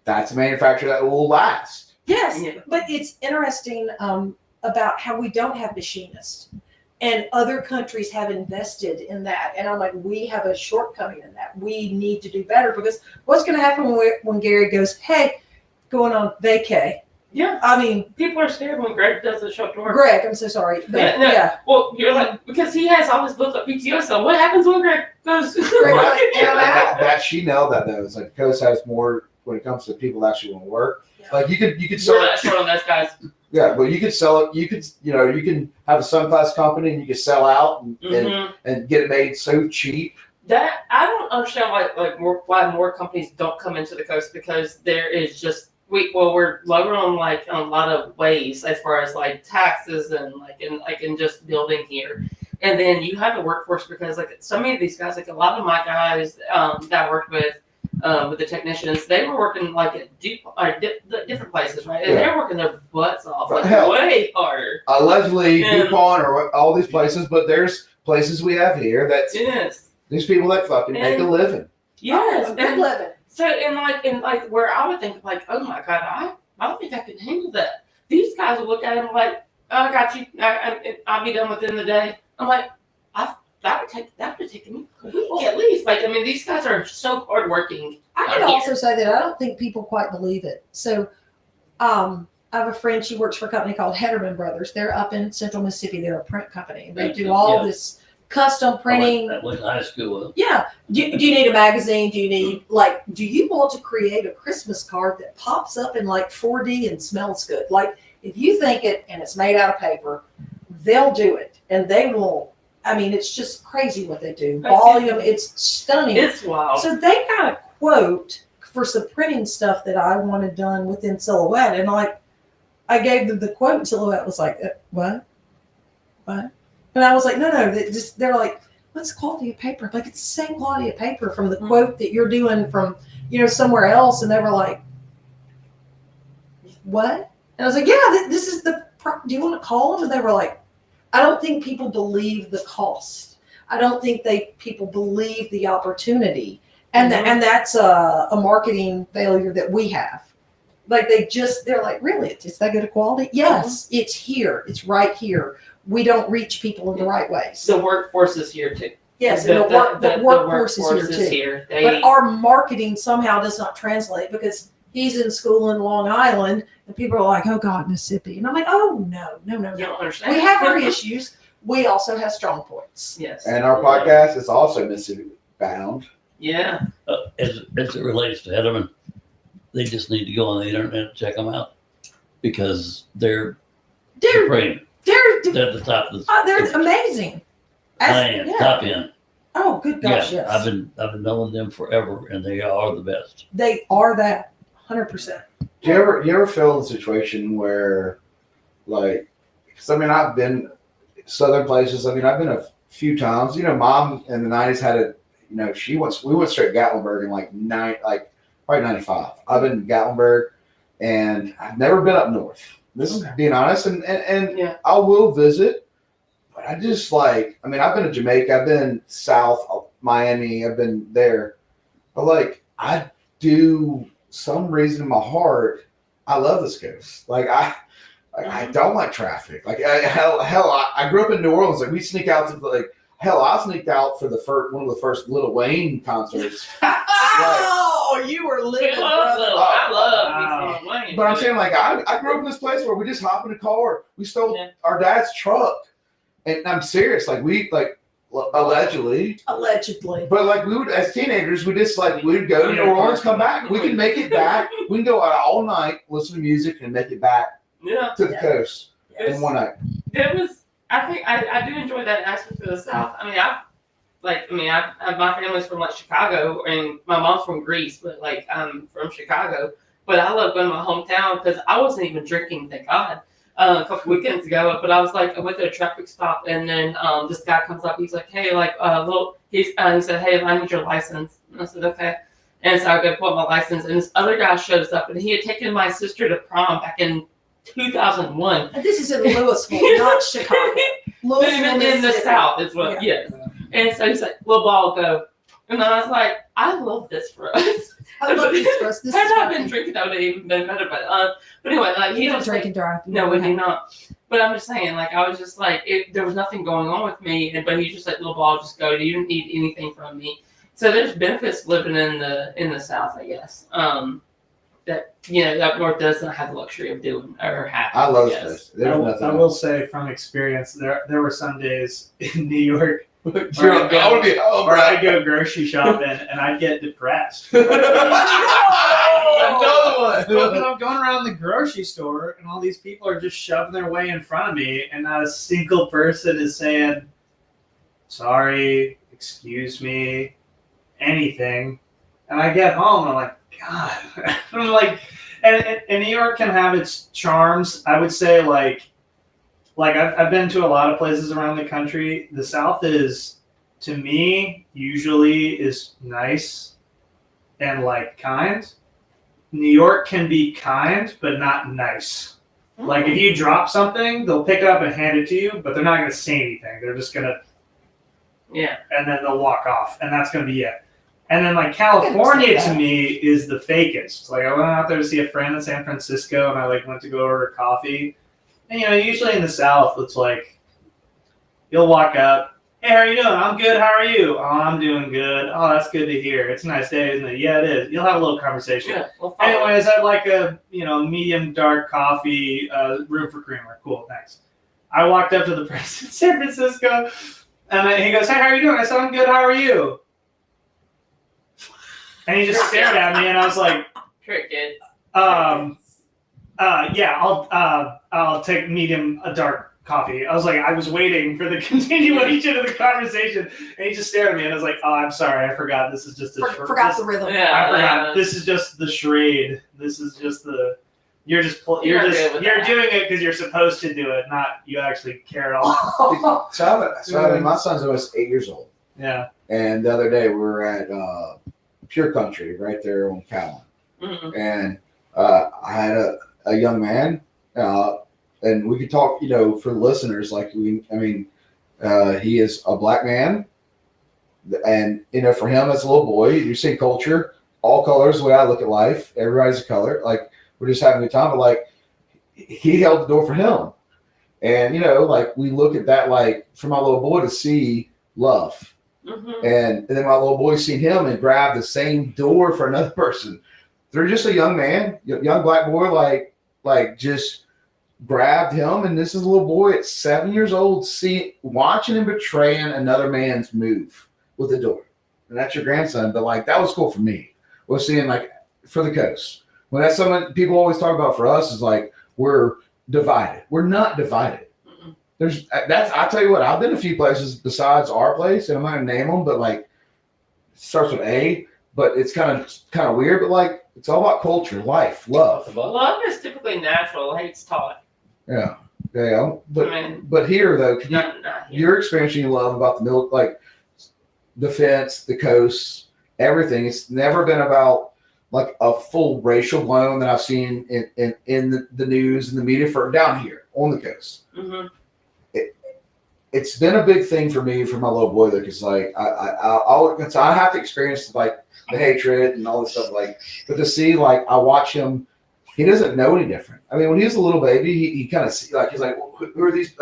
a manufacturer that will last. Yes, but it's interesting about how we don't have machinists. And other countries have invested in that. And I'm like, we have a shortcoming in that. We need to do better because what's going to happen when Gary goes, hey, going on vacay? Yeah. I mean, people are scared when Greg doesn't show up to work. Greg, I'm so sorry. But, yeah. Well, you're like, because he has all this built up PTO stuff. What happens when Greg goes? that she nailed that though. It's like the coast has more when it comes to people that actually want to work. Yeah. Like you could sell it. Short on those guys. Yeah, but you could sell it. You can have a sunglass company and you can sell out and get it made so cheap. That I don't understand why more companies don't come into the coast because there is just we're lower on on a lot of ways as far as taxes and in just building here. And then you have a workforce because so many of these guys, a lot of my guys that I worked with the technicians, they were working at different places, right? And they're working their butts off, way harder. Allegedly, DuPont or all these places, but there's places we have here that's these people that fucking make a living. Yes, good living. So and where I would think oh my God, I don't think I can handle that. These guys will look at him like, oh, I got you. I'll be done within the day. I'm like, that would have taken me a week at least. Like, I mean, these guys are so hardworking. I can also say that I don't think people quite believe it. So, I have a friend. She works for a company called Hederman Brothers. They're up in Central Mississippi. They're a print company. They do all this custom printing. That went to high school with. Yeah. Do you need a magazine? Do you want to create a Christmas card that pops up in like 4D and smells good? Like, if you think it and it's made out of paper, they'll do it, and they will. I mean, it's just crazy what they do. Volume, it's stunning. It's wild. So they kind of quote for some printing stuff that I wanted done within Silhouette, and like I gave them the quote, and Silhouette was like, "What? And I was like, "No, they're like, what's the quality of paper? Like, it's the same quality of paper from the quote that you're doing from somewhere else," and they were like, "What?" And I was like, "Yeah, this is the. Do you want to call them?" And they were like, I don't think people believe the cost. I don't think people believe the opportunity. And and that's a marketing failure that we have. Like they're like, really, it's that good a quality? Yes, it's here. It's right here. We don't reach people in the right ways. The workforce is here too. Yes, the workforce is here too. But our marketing somehow does not translate because he's in school in Long Island and people are like, oh God, Mississippi. And I'm like, oh no. You don't understand. We have our issues. We also have strong points. Yes. And our podcast is also Mississippi bound. Yeah. As it relates to Hederman, they just need to go on the internet and check them out because they're great. They're the top of the. They're amazing. Top end. Oh, good gosh, yeah, yes. I've been knowing them forever, and they are the best. They are that 100%. Do you ever feel in a situation where, like, because I mean, I've been southern places. I mean, I've been a few times. Mom in the '90s had a. We went straight to Gatlinburg in probably '95. I've been to Gatlinburg, and I've never been up north. This is being honest, and I will visit, but I just I've been to Jamaica, I've been south of Miami, I've been there, but I do some reason in my heart, I love this coast. I don't like traffic. I grew up in New Orleans. We sneak out to I sneaked out for one of the first Lil Wayne concerts. Oh, you were living. I love Lil Wayne. But I'm saying, I grew up in this place where we just hop in a car. We stole our dad's truck, and I'm serious. Allegedly. But we would, as teenagers, we just we'd go to New Orleans, come back. We can make it back. We can go out all night, listen to music, and make it back to the coast in one night. I think I do enjoy that aspect of the South. My family's from Chicago, and my mom's from Greece, but I'm from Chicago. But I love going to my hometown because I wasn't even drinking, thank God, a couple weekends ago. But I was I went to a traffic stop, and then this guy comes up. He's like, hey, he said, hey, I need your license. And I said, okay. And so I go pull up my license, and this other guy shows up, and he had taken my sister to prom back in 2001. And this is in Louisville, not Chicago. Louisville in the South is what, yes. And so he's like, "Little ball, go." And I was like, "I love this for us. I love this for us. This had is I been drinking, that would have even been better." But anyway, you don't drink and drive. No, we do not. But I'm just saying, I was just there was nothing going on with me, but he's just like, "Little ball, just go. You don't need anything from me." So there's benefits living in the South, I guess. That up north doesn't have the luxury of doing or having. I love this. I will say from experience, there were some days in New York where I'd go grocery shopping and I'd get depressed. Another one. I'm going around the grocery store and all these people are just shoving their way in front of me, and not a single person is saying, "Sorry, excuse me," anything. And I get home and I'm like, God. I'm and New York can have its charms. I would say I've been to a lot of places around the country. The South is, to me, usually is nice and kind. New York can be kind, but not nice. If you drop something, they'll pick it up and hand it to you, but they're not going to say anything. They're just going to, and then they'll walk off, and that's going to be it. And then like California to me is the fakest. Like I went out there to see a friend in San Francisco, and I like went to go order coffee. And usually in the South, it's like you'll walk up, "Hey, how are you doing?" "I'm good. How are you?" "Oh, I'm doing good." "Oh, that's good to hear. It's a nice day, isn't it?" "Yeah, it is." You'll have a little conversation. Yeah, well, Anyways, I'd like a medium dark coffee, room for creamer. Cool, thanks. I walked up to the person in San Francisco, and he goes, "Hey, how are you doing?" I said, "I'm good. How are you?" And he just stared at me, and I was like, cricket. Yeah, I'll take medium dark coffee. I was like, I was waiting for the continuation of the conversation, and he just stared at me, and I was like, "Oh, I'm sorry, I forgot. This is just Forgot the rhythm. Yeah, I forgot. This is just the charade. This is just the. You're doing it because you're supposed to do it, not you actually care at all." So my son's almost 8 years old. Yeah. And the other day we were at Pure Country right there on Callan. Mm-hmm. And I had a young man, and we could talk, for the listeners, he is a black man. And, for him as a little boy, you see culture, all colors, the way I look at life, everybody's a color. Like, we're just having a good time, but he held the door for him. And, we look at that, for my little boy to see love. Mm-hmm. And then my little boy seen him and grabbed the same door for another person. They're just a young man, young black boy, just grabbed him. And this is a little boy at 7 years old, watching him betraying another man's move with the door. And that's your grandson. But that was cool for me. Was seeing for the coast. When that's something people always talk about for us is we're divided. We're not divided. I tell you what, I've been a few places besides our place, and I'm not gonna name them, but it starts with A, but it's kind of weird, but it's all about culture, life, love. Love is typically natural. Hate's taught. Yeah. But here though, your experience you love about the defense, the coast, everything. It's never been about a full racial blown that I've seen in the news and the media for down here on the coast. Mm-hmm. It's been a big thing for me, for my little boy, because I have to experience the hatred and all this stuff. But to see, I watch him, he doesn't know any different. I mean, when he was a little baby, he kind of see, he's like, who are these?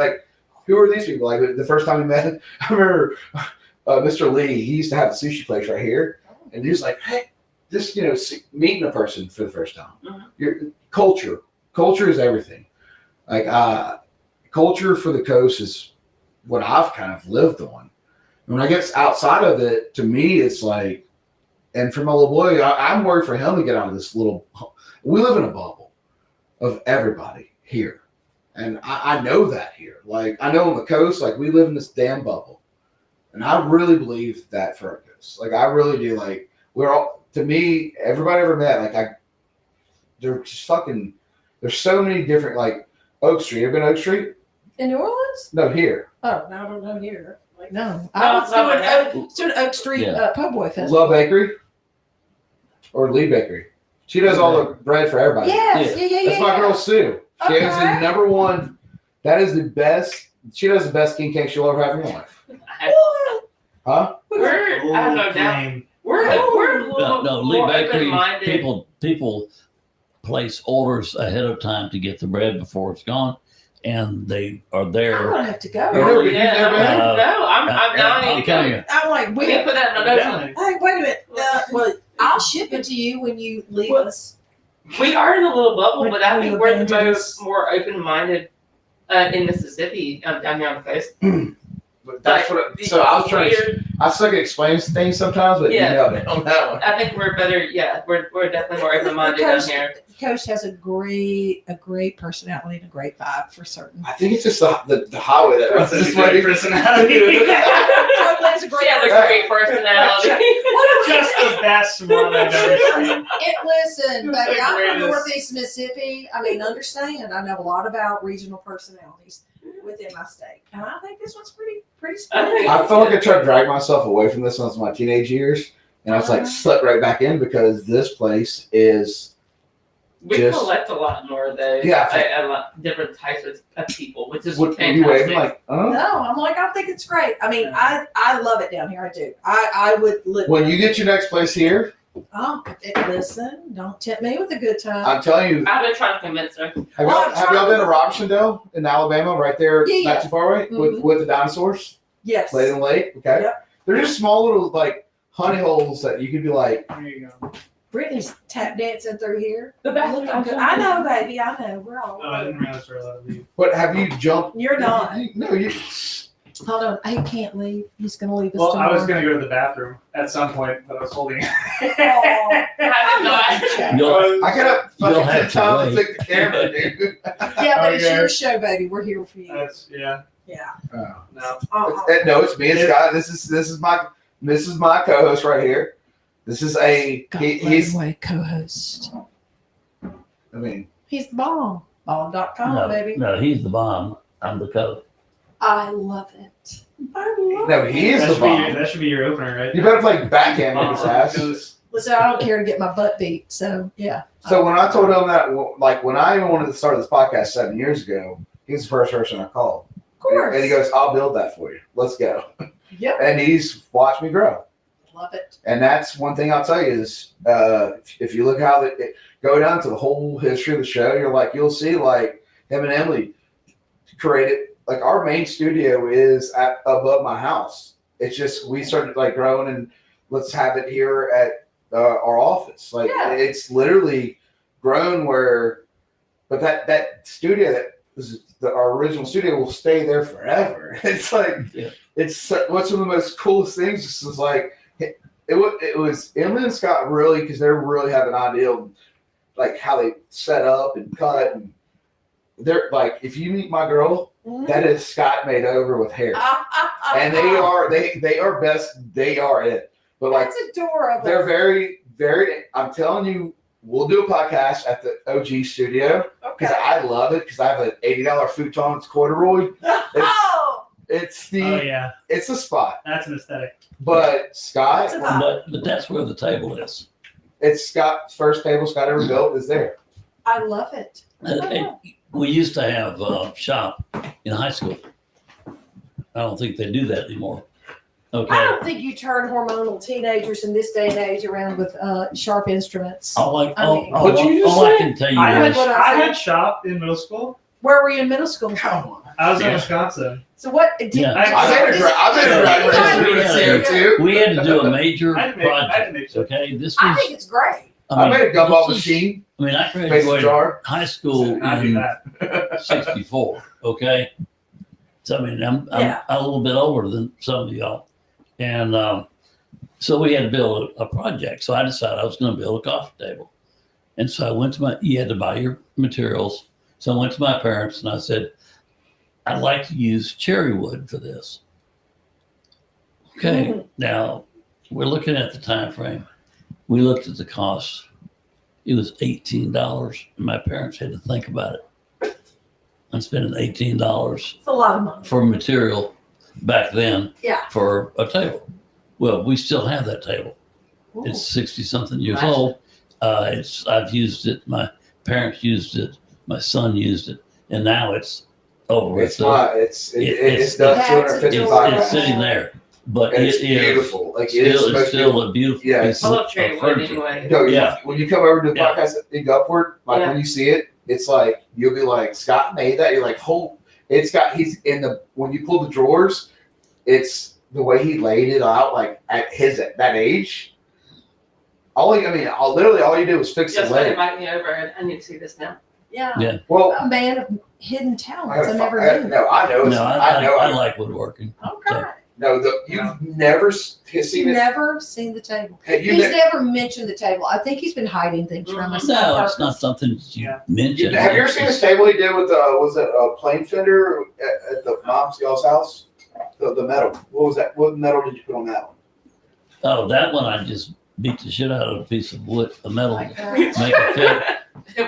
Who are these people? The first time we met, I remember Mr. Lee. He used to have a sushi place right here, and he was like, "Hey, just meeting a person for the first time. Mm-hmm. Your culture is everything. Culture for the coast is what I've kind of lived on. When I get outside of it, to me, it's and for my little boy, I'm worried for him to get out of this little. We live in a bubble of everybody here, and I know that here. I know on the coast, we live in this damn bubble, and I really believe that for our coast. I really do. We're all. To me, everybody I ever met, they're just fucking. There's so many different Oak Street. You ever been to Oak Street? In New Orleans? No, here. Oh, no, I don't know here. No. I was doing Oak Street Pub Boy Festival. Love Bakery? Or Lee Bakery? She does all the bread for everybody. Yes, yeah. That's my girl, Sue. She is the number one. That is the best. She does the best king cake you'll ever have in your life. What? Huh? I don't know now. We're a little Lee more Bakery. open-minded. People place orders ahead of time to get the bread before it's gone, and they are I'm there. gonna have to go. Oh, Yeah, never no, I'm dying to go. I'm like, We can put that in my notes. Hey, wait a minute. Well, I'll ship it to you when you leave us. We are in a little bubble, but I think When we're you the abandon most more open-minded in Mississippi down here on the coast. But that's so I was trying to. I still can explain things sometimes, but Yeah. you nailed it on that one. I think we're better. Yeah, we're definitely more open-minded down here. Coast has a great personality and a great vibe for certain. I think it's just the highway that runs this way. Personality. Totally has a She has a great personality. Just the best one I've ever seen. Listen, baby, The I'm from greatest. Northeast Mississippi. I mean, understand. I know a lot about regional personalities within my state, and I think this one's pretty special. I felt like I tried to drag myself away from this since my teenage years, and I was slipped right back in because this place is We Just- collect a lot more though. Yeah. A lot different types of people, which is What you fantastic. waving like? No, I'm like, I think it's great. I mean, I love it down here. I do. I would live. When you get your next place here, Oh, listen, don't tempt me with a good time. I'm telling you. I've been trying to convince her. Have y'all been to Robinsondale in Alabama, right there, Yeah, not too far away, with the dinosaurs, Yes. Lake and Lake? Okay, Yep. they're just small little like honey holes that you could be like. There you go. Brittany's tap dancing through here. The Looking good. I know, baby. I know. We're all. Oh, I didn't realize we're allowed to leave. But have you jumped? You're not. No, you. Hold on. He can't leave. He's going to leave us Well, I was tomorrow. going to go to the bathroom at some point, but I was holding it. I did not. You'll, I gotta You'll fucking have take to time to wait. fix the camera, dude. Yeah, but it's Okay. your show, baby. We're here for you. That's yeah. Yeah. Oh. No. No, it's me and Scott. This is my co-host right here. This is he's. Way co-host. I mean, He's the bomb. Bomb.com, no, baby. no, he's the bomb. I'm the coach. I love it. I love no, it. he is That the should, be your, bomb. that should be your opener, right? You better play backgammon his ass. Goes- Listen, I don't care to get my butt beat. So, yeah. So when I told him that, like when I even wanted to start this podcast 7 years ago, he was the first person I called. Of course. And he goes, "I'll build that for you. Let's go." Yep. And he's watched me grow. Love it. And that's one thing I'll tell you is, if you look how go down to the whole history of the show, you'll see like him and Emily created. Like our main studio is above my house. It's just we started like growing and let's have it here at our office. Like Yeah. it's literally grown but that studio that was our original studio will stay there forever. It's like it's what's one of the most coolest things. This is like it was Emily and Scott really because they really have an idea of like how they set up and cut and they're like if you meet my girl. That is Scott made over with hair, and they are best. They are it. But like That's adorable. they're very, very. I'm telling you, we'll do a podcast at the OG studio because Okay. I love it because I have an $80 futon. It's corduroy. Oh, It's the Oh yeah, it's the spot. that's an aesthetic. But Scott, It's a- But that's where the table is. it's Scott's first table Scott ever built is there. I love it. We used to have a shop in high school. I don't think they do that anymore. Okay. I don't think you turn hormonal teenagers in this day and age around with sharp instruments. All I What'd you just I say? can tell you I had is what I I said. had shop in middle school. Where were you in middle school? I was in Yeah. Wisconsin. So what? Did, Yeah. I've been a graduation student too. we had to do a major I had to make project. sure. Okay, this I was. think it's great. I made a gumball this is- machine, I mean, I mason graduated jar. high school I do in that. '64. Okay, so I mean, I'm Yeah. a little bit older than some of y'all, and so we had to build a project. So I decided I was going to build a coffee table, and so I went to you had to buy your materials. So I went to my parents and I said, I'd like to use cherry wood for this. Okay, now we're looking at the time frame. We looked at the cost. It was $18, and my parents had to think about it. I'm spending $18 It's a lot of money. for material back then Yeah. for a table. Well, we still have that table. Ooh. It's 60 something years Nice. old. I've used it. My parents used it. My son used it, and now it's over. It's done That's 255 it's sitting there, but And it it's is beautiful. Like it is still, supposed it's to be still a beautiful Yeah, piece I love of cherry wood furniture. anyway. No, Yeah. When you come over to the Yeah. podcast in Upward, like Yeah. when you see it, it's like you'll be like, Scott made that. You're like, he's in the when you pull the drawers, it's the way he laid it out, like at that age. All you do is fix Just the want to leg. invite me over. I need to see this now. Yeah. Yeah. Well, A man of hidden I talents. I never knew. no, I know. No, I know. I like woodworking. Okay. No, you've never seen it. Never seen the table. Have you He's ne- never mentioned the table. I think he's been hiding things from us. on No, it's purpose. not something that you Yeah. mention. have you ever seen this table he did with was it a plane fender at the mom's y'all's house? The metal. What was that? What metal did you put on that one? Oh, that one I just beat the shit out of a piece of wood, a metal, Like that. make it fit.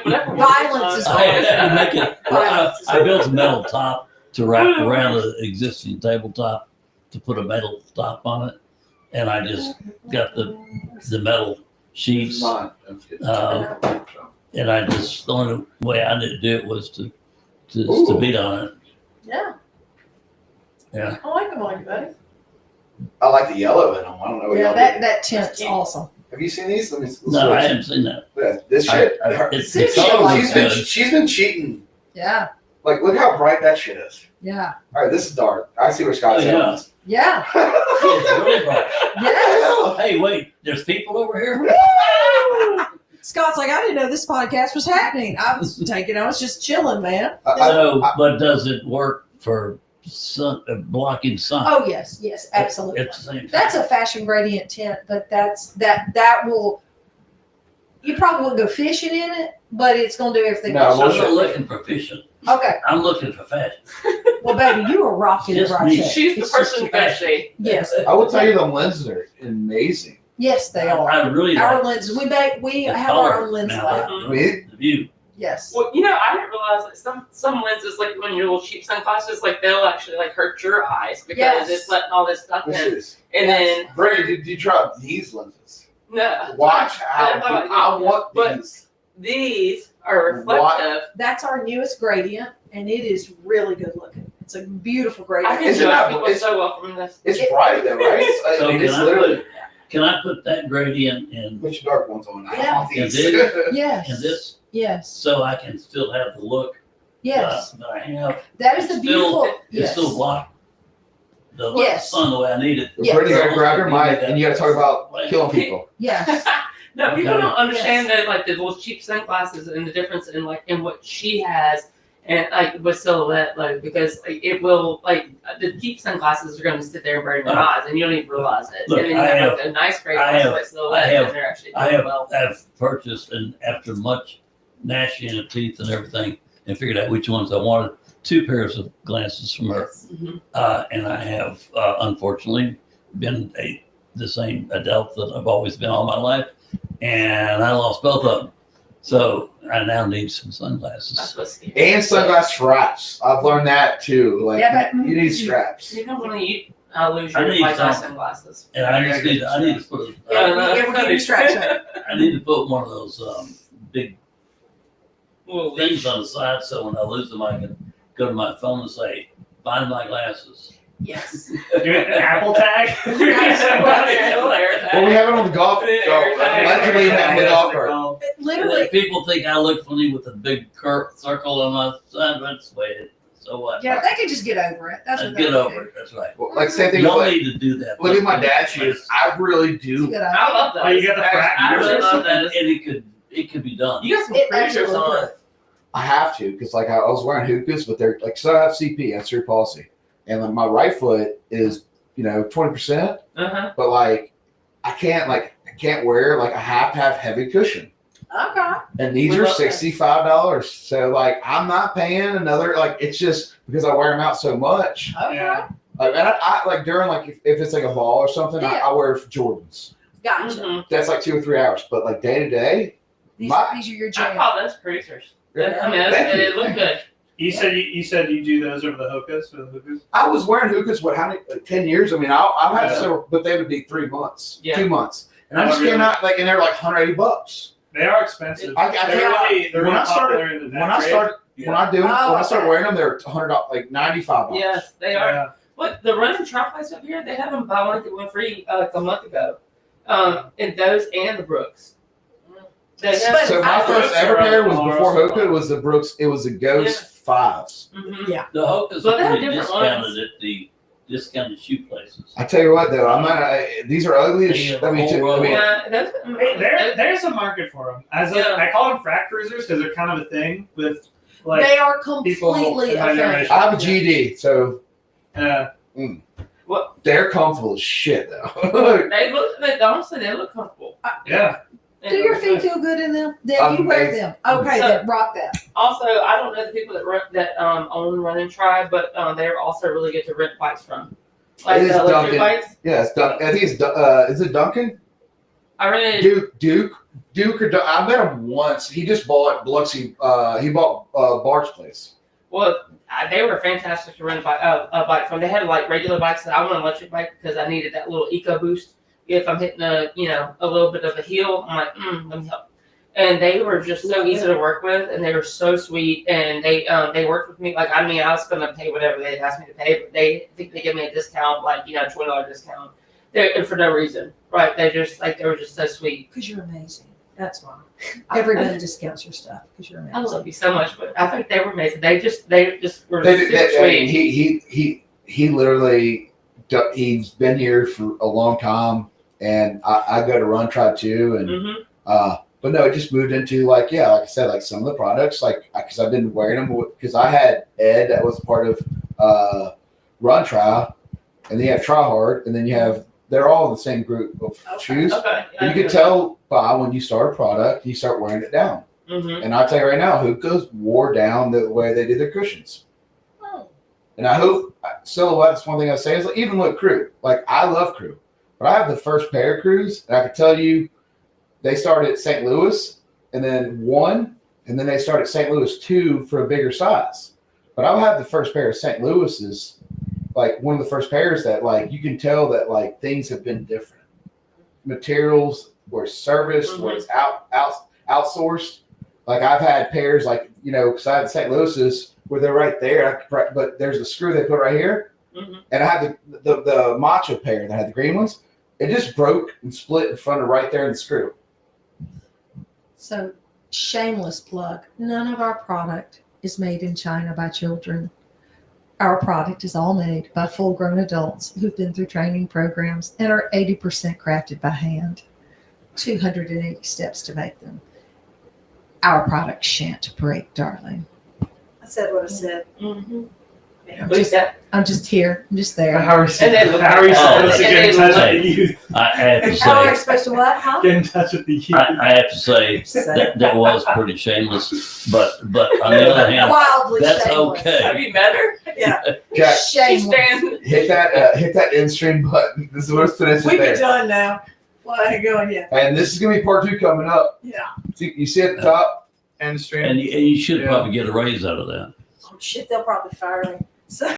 Violence is I had to make it. I built a metal top to wrap around the existing tabletop to put a metal top on it, and I just got the metal sheets. Mine. Uh, And I just, the only way I did do it was to Ooh. beat on it. Yeah. Yeah. I like them on you, buddy. I like the yellow in them. I don't know what Yeah, y'all that tint's awesome. Have you seen these? Let's No, I haven't seen that. Yeah, this shit. It's See, the color she's looks been good. she's been cheating. Yeah. Like, look how bright that shit is. Yeah. All right, this is dark. I see where Scott's Oh, at. yeah. Yeah. It's really bright. Yes. Hey, wait, there's people over here? Scott's like, I didn't know this podcast was happening. I was just chilling, man. So, but does it work for sun, blocking sun? Oh yes, absolutely. It's the same. That's a fashion gradient tint, but that will. You probably won't go fishing in it, but it's gonna do everything. No, else. I'm not looking for fishing. Okay. I'm looking for fashion. Well, baby, you are rocking it Just right me. there. She's the It's person you just- gotta see. Yes, I will tell you, the lenses are amazing. yes, they are. I really Our like lenses. We the have our color own lens now. lab. I mean, the view. Yes. Well, you know, I didn't realize that some lenses, like when your little cheap sunglasses, like they'll actually like hurt your eyes because Yes. it's letting all this stuff this in. is. And then Brittany, did you try these lenses? no, Watch how I want But these. these are reflective. That's our newest gradient, and it is really good looking. It's a beautiful I gradient. can Isn't judge that- people it's- so well from this. It's bright though, right? It's, So I mean, it's can I literally. Can I put that gradient in Put your dark ones on. I Yeah. want these. Yes. this Yes. so I can still have the look Yes. that I have? That is the Still- beautiful. It Yes. still block the Yes. sun the way I need it. Yes. Brittany, you gotta grab your mic and you gotta talk about killing people. Yes. No, people Okay. don't understand that like the little cheap sunglasses and the difference in like in what she has and like with silhouette, like because like, it will like the cheap sunglasses are going to sit there and burn your eyes and you don't even realize it. Look, and then you I have have- like, a nice gray I glasses have- like silhouette I have- and they're actually I doing have well. purchased, and after much gnashing of teeth and everything, and figured out which ones I wanted. 2 pairs of glasses from her, Mhm. and I have unfortunately been the same adult that I've always been all my life, and I lost both of them. So I now need some That's sunglasses. what's scary. And sunglass straps. I've learned that too. Like Yeah, but- you need straps. You don't want to lose I your need like some. sunglasses. And I just need to put Yeah, we're getting you straps up. I need to put one of those big Well, things on the side so when I lose them I can go to my phone and say, find my glasses. Yes. Do an Apple tag. Well, we have it on the golf. Allegedly, we have it on the golf cart. And Literally. if people think I look funny with a big curved circle on my side, that's the way it is. So what? Yeah, they can just get over it. That's what they Get do. over it. That's right. Well, like same thing. You With, don't like, need to do that. look at my dad's shoes. I really It's a do. good I idea. love that. Oh, you got the frack I really users? love And that. it could be done. You got some It cruisers actually on. would. I have to because like I was wearing hookahs, but they're like so I have CP. That's their policy, and like, my right foot is 20%, Uh-huh. but like I can't wear like I have to have heavy cushion. Okay. And these We are love that. $65. So like I'm not paying another like it's just because I wear them out so much. Okay. Yeah. Like, and I like during like if it's like a ball or something, Yeah. I wear Jordans. Gotcha. Mhm. That's like 2 or 3 hours. But like day to day, These My- are your I jam. call those cruisers. yeah, I mean, thank they you. look good. You said you do those over the hookahs or the hookahs? I was wearing hookahs. What? How many? Like 10 years. I mean, I'll have Yeah. several, but they would be 3 months, Yeah. 2 months, and I Oh, just really? cannot like, and they're like $180. They are expensive. I they're cannot. really, they're When really I started- popular in the When I started, when I do, when I started okay. wearing them, they're $100, like $95. Yes, they are. Yeah. What the running truck place up here? They have them buy one get one free like a month ago. And those and the Brooks. They have, So my I- first ever pair was before Hoka. It was the Brooks. It was the Ghost 5s. Mhm. The Hokas But they are have pretty different discounted ones. at the discounted shoe places. I tell you what, though, I'm not. These are ugly as They shit. have I mean, a whole row. Yeah, those, Hey, there's a market for them. Yeah. I call them frack cruisers because they're kind of a thing with like. They are people completely in my a generation. thing. I have a GD, so What? they're comfortable as shit, though. They look. Honestly, they look comfortable. Yeah. Do your feet feel good in them? Then you wear them. Okay, So- then rock that. Also, I don't know the people that own Run and Try, but they're also really good to rent bikes from. Like It is the electric Duncan. bikes. Yeah, it's Dun- I think it's is it Duncan? I rented. Duke or I met him once. He just bought Biloxi. He bought Bart's place. Well, they were fantastic to rent a bike from. They had like regular bikes. I want an electric bike because I needed that little eco boost. If I'm hitting a little bit of a hill, I'm like, let me help. and they were just so easy to work with, and they were so sweet, and they worked with me. Like, I mean, I was gonna pay whatever they asked me to pay, but they think they give me a discount, like, you know, $20 discount, and for no reason, right? They just like, they were just so sweet. Because you're amazing. That's why. Everybody discounts your stuff because you're I amazing. love you so much, but I think they were amazing. They just were They, super they, I mean, sweet. he literally, he's been here for a long time, and I go to Run Try too, and Mhm. but no, it just moved into like, yeah, like I said, like some of the products, like because I've been wearing them because I had Ed that was part of Run Try, and then you have Try Hard, and then you have, they're all in the same group of shoes. Okay. And you can tell by when you start a product, you start wearing it down. Mm-hmm. And I'll tell you right now, Hookah's wore down the way they did their cushions. Oh. And I hope, silhouette's one thing I say is like, even with Crew, like I love Crew, but I have the first pair of Crews, and I can tell you, they started at St. Louis, and then 1, and then they started St. Louis 2 for a bigger size. But I'll have the first pair of St. Louis's, like one of the first pairs that like you can tell that like things have been different. Materials were serviced, where it's outsourced. Like I've had pairs like, you know, because I had St. Louis's where they're right there, but there's a screw they put right here. Mm-hmm. And I had the Macho pair that had the green ones. It just broke and split in front of right there in the screw. So, shameless plug. None of our product is made in China by children. Our product is all made by full-grown adults who've been through training programs and are 80% crafted by hand. 280 steps to make them. Our product shan't break, darling. I said what I said. Mm-hmm. I'm just here. I'm just there. How are you And then- supposed to get in touch Hey. with the youth? I have to How am I say, supposed to what? Huh? Get in touch with the youth. I have to say that was pretty shameless. But on the other hand, Wildly that's shameless. okay. Have you met her? Yeah. Jack, She's Shameless. standing. hit that end stream button. This is what's finished We'd be there. done now. Well, I ain't going yet. And this is gonna be part 2 coming up. Yeah. You see at the top? And stream. And you should Yeah. probably get a raise out of that. Oh shit, they'll probably fire me. So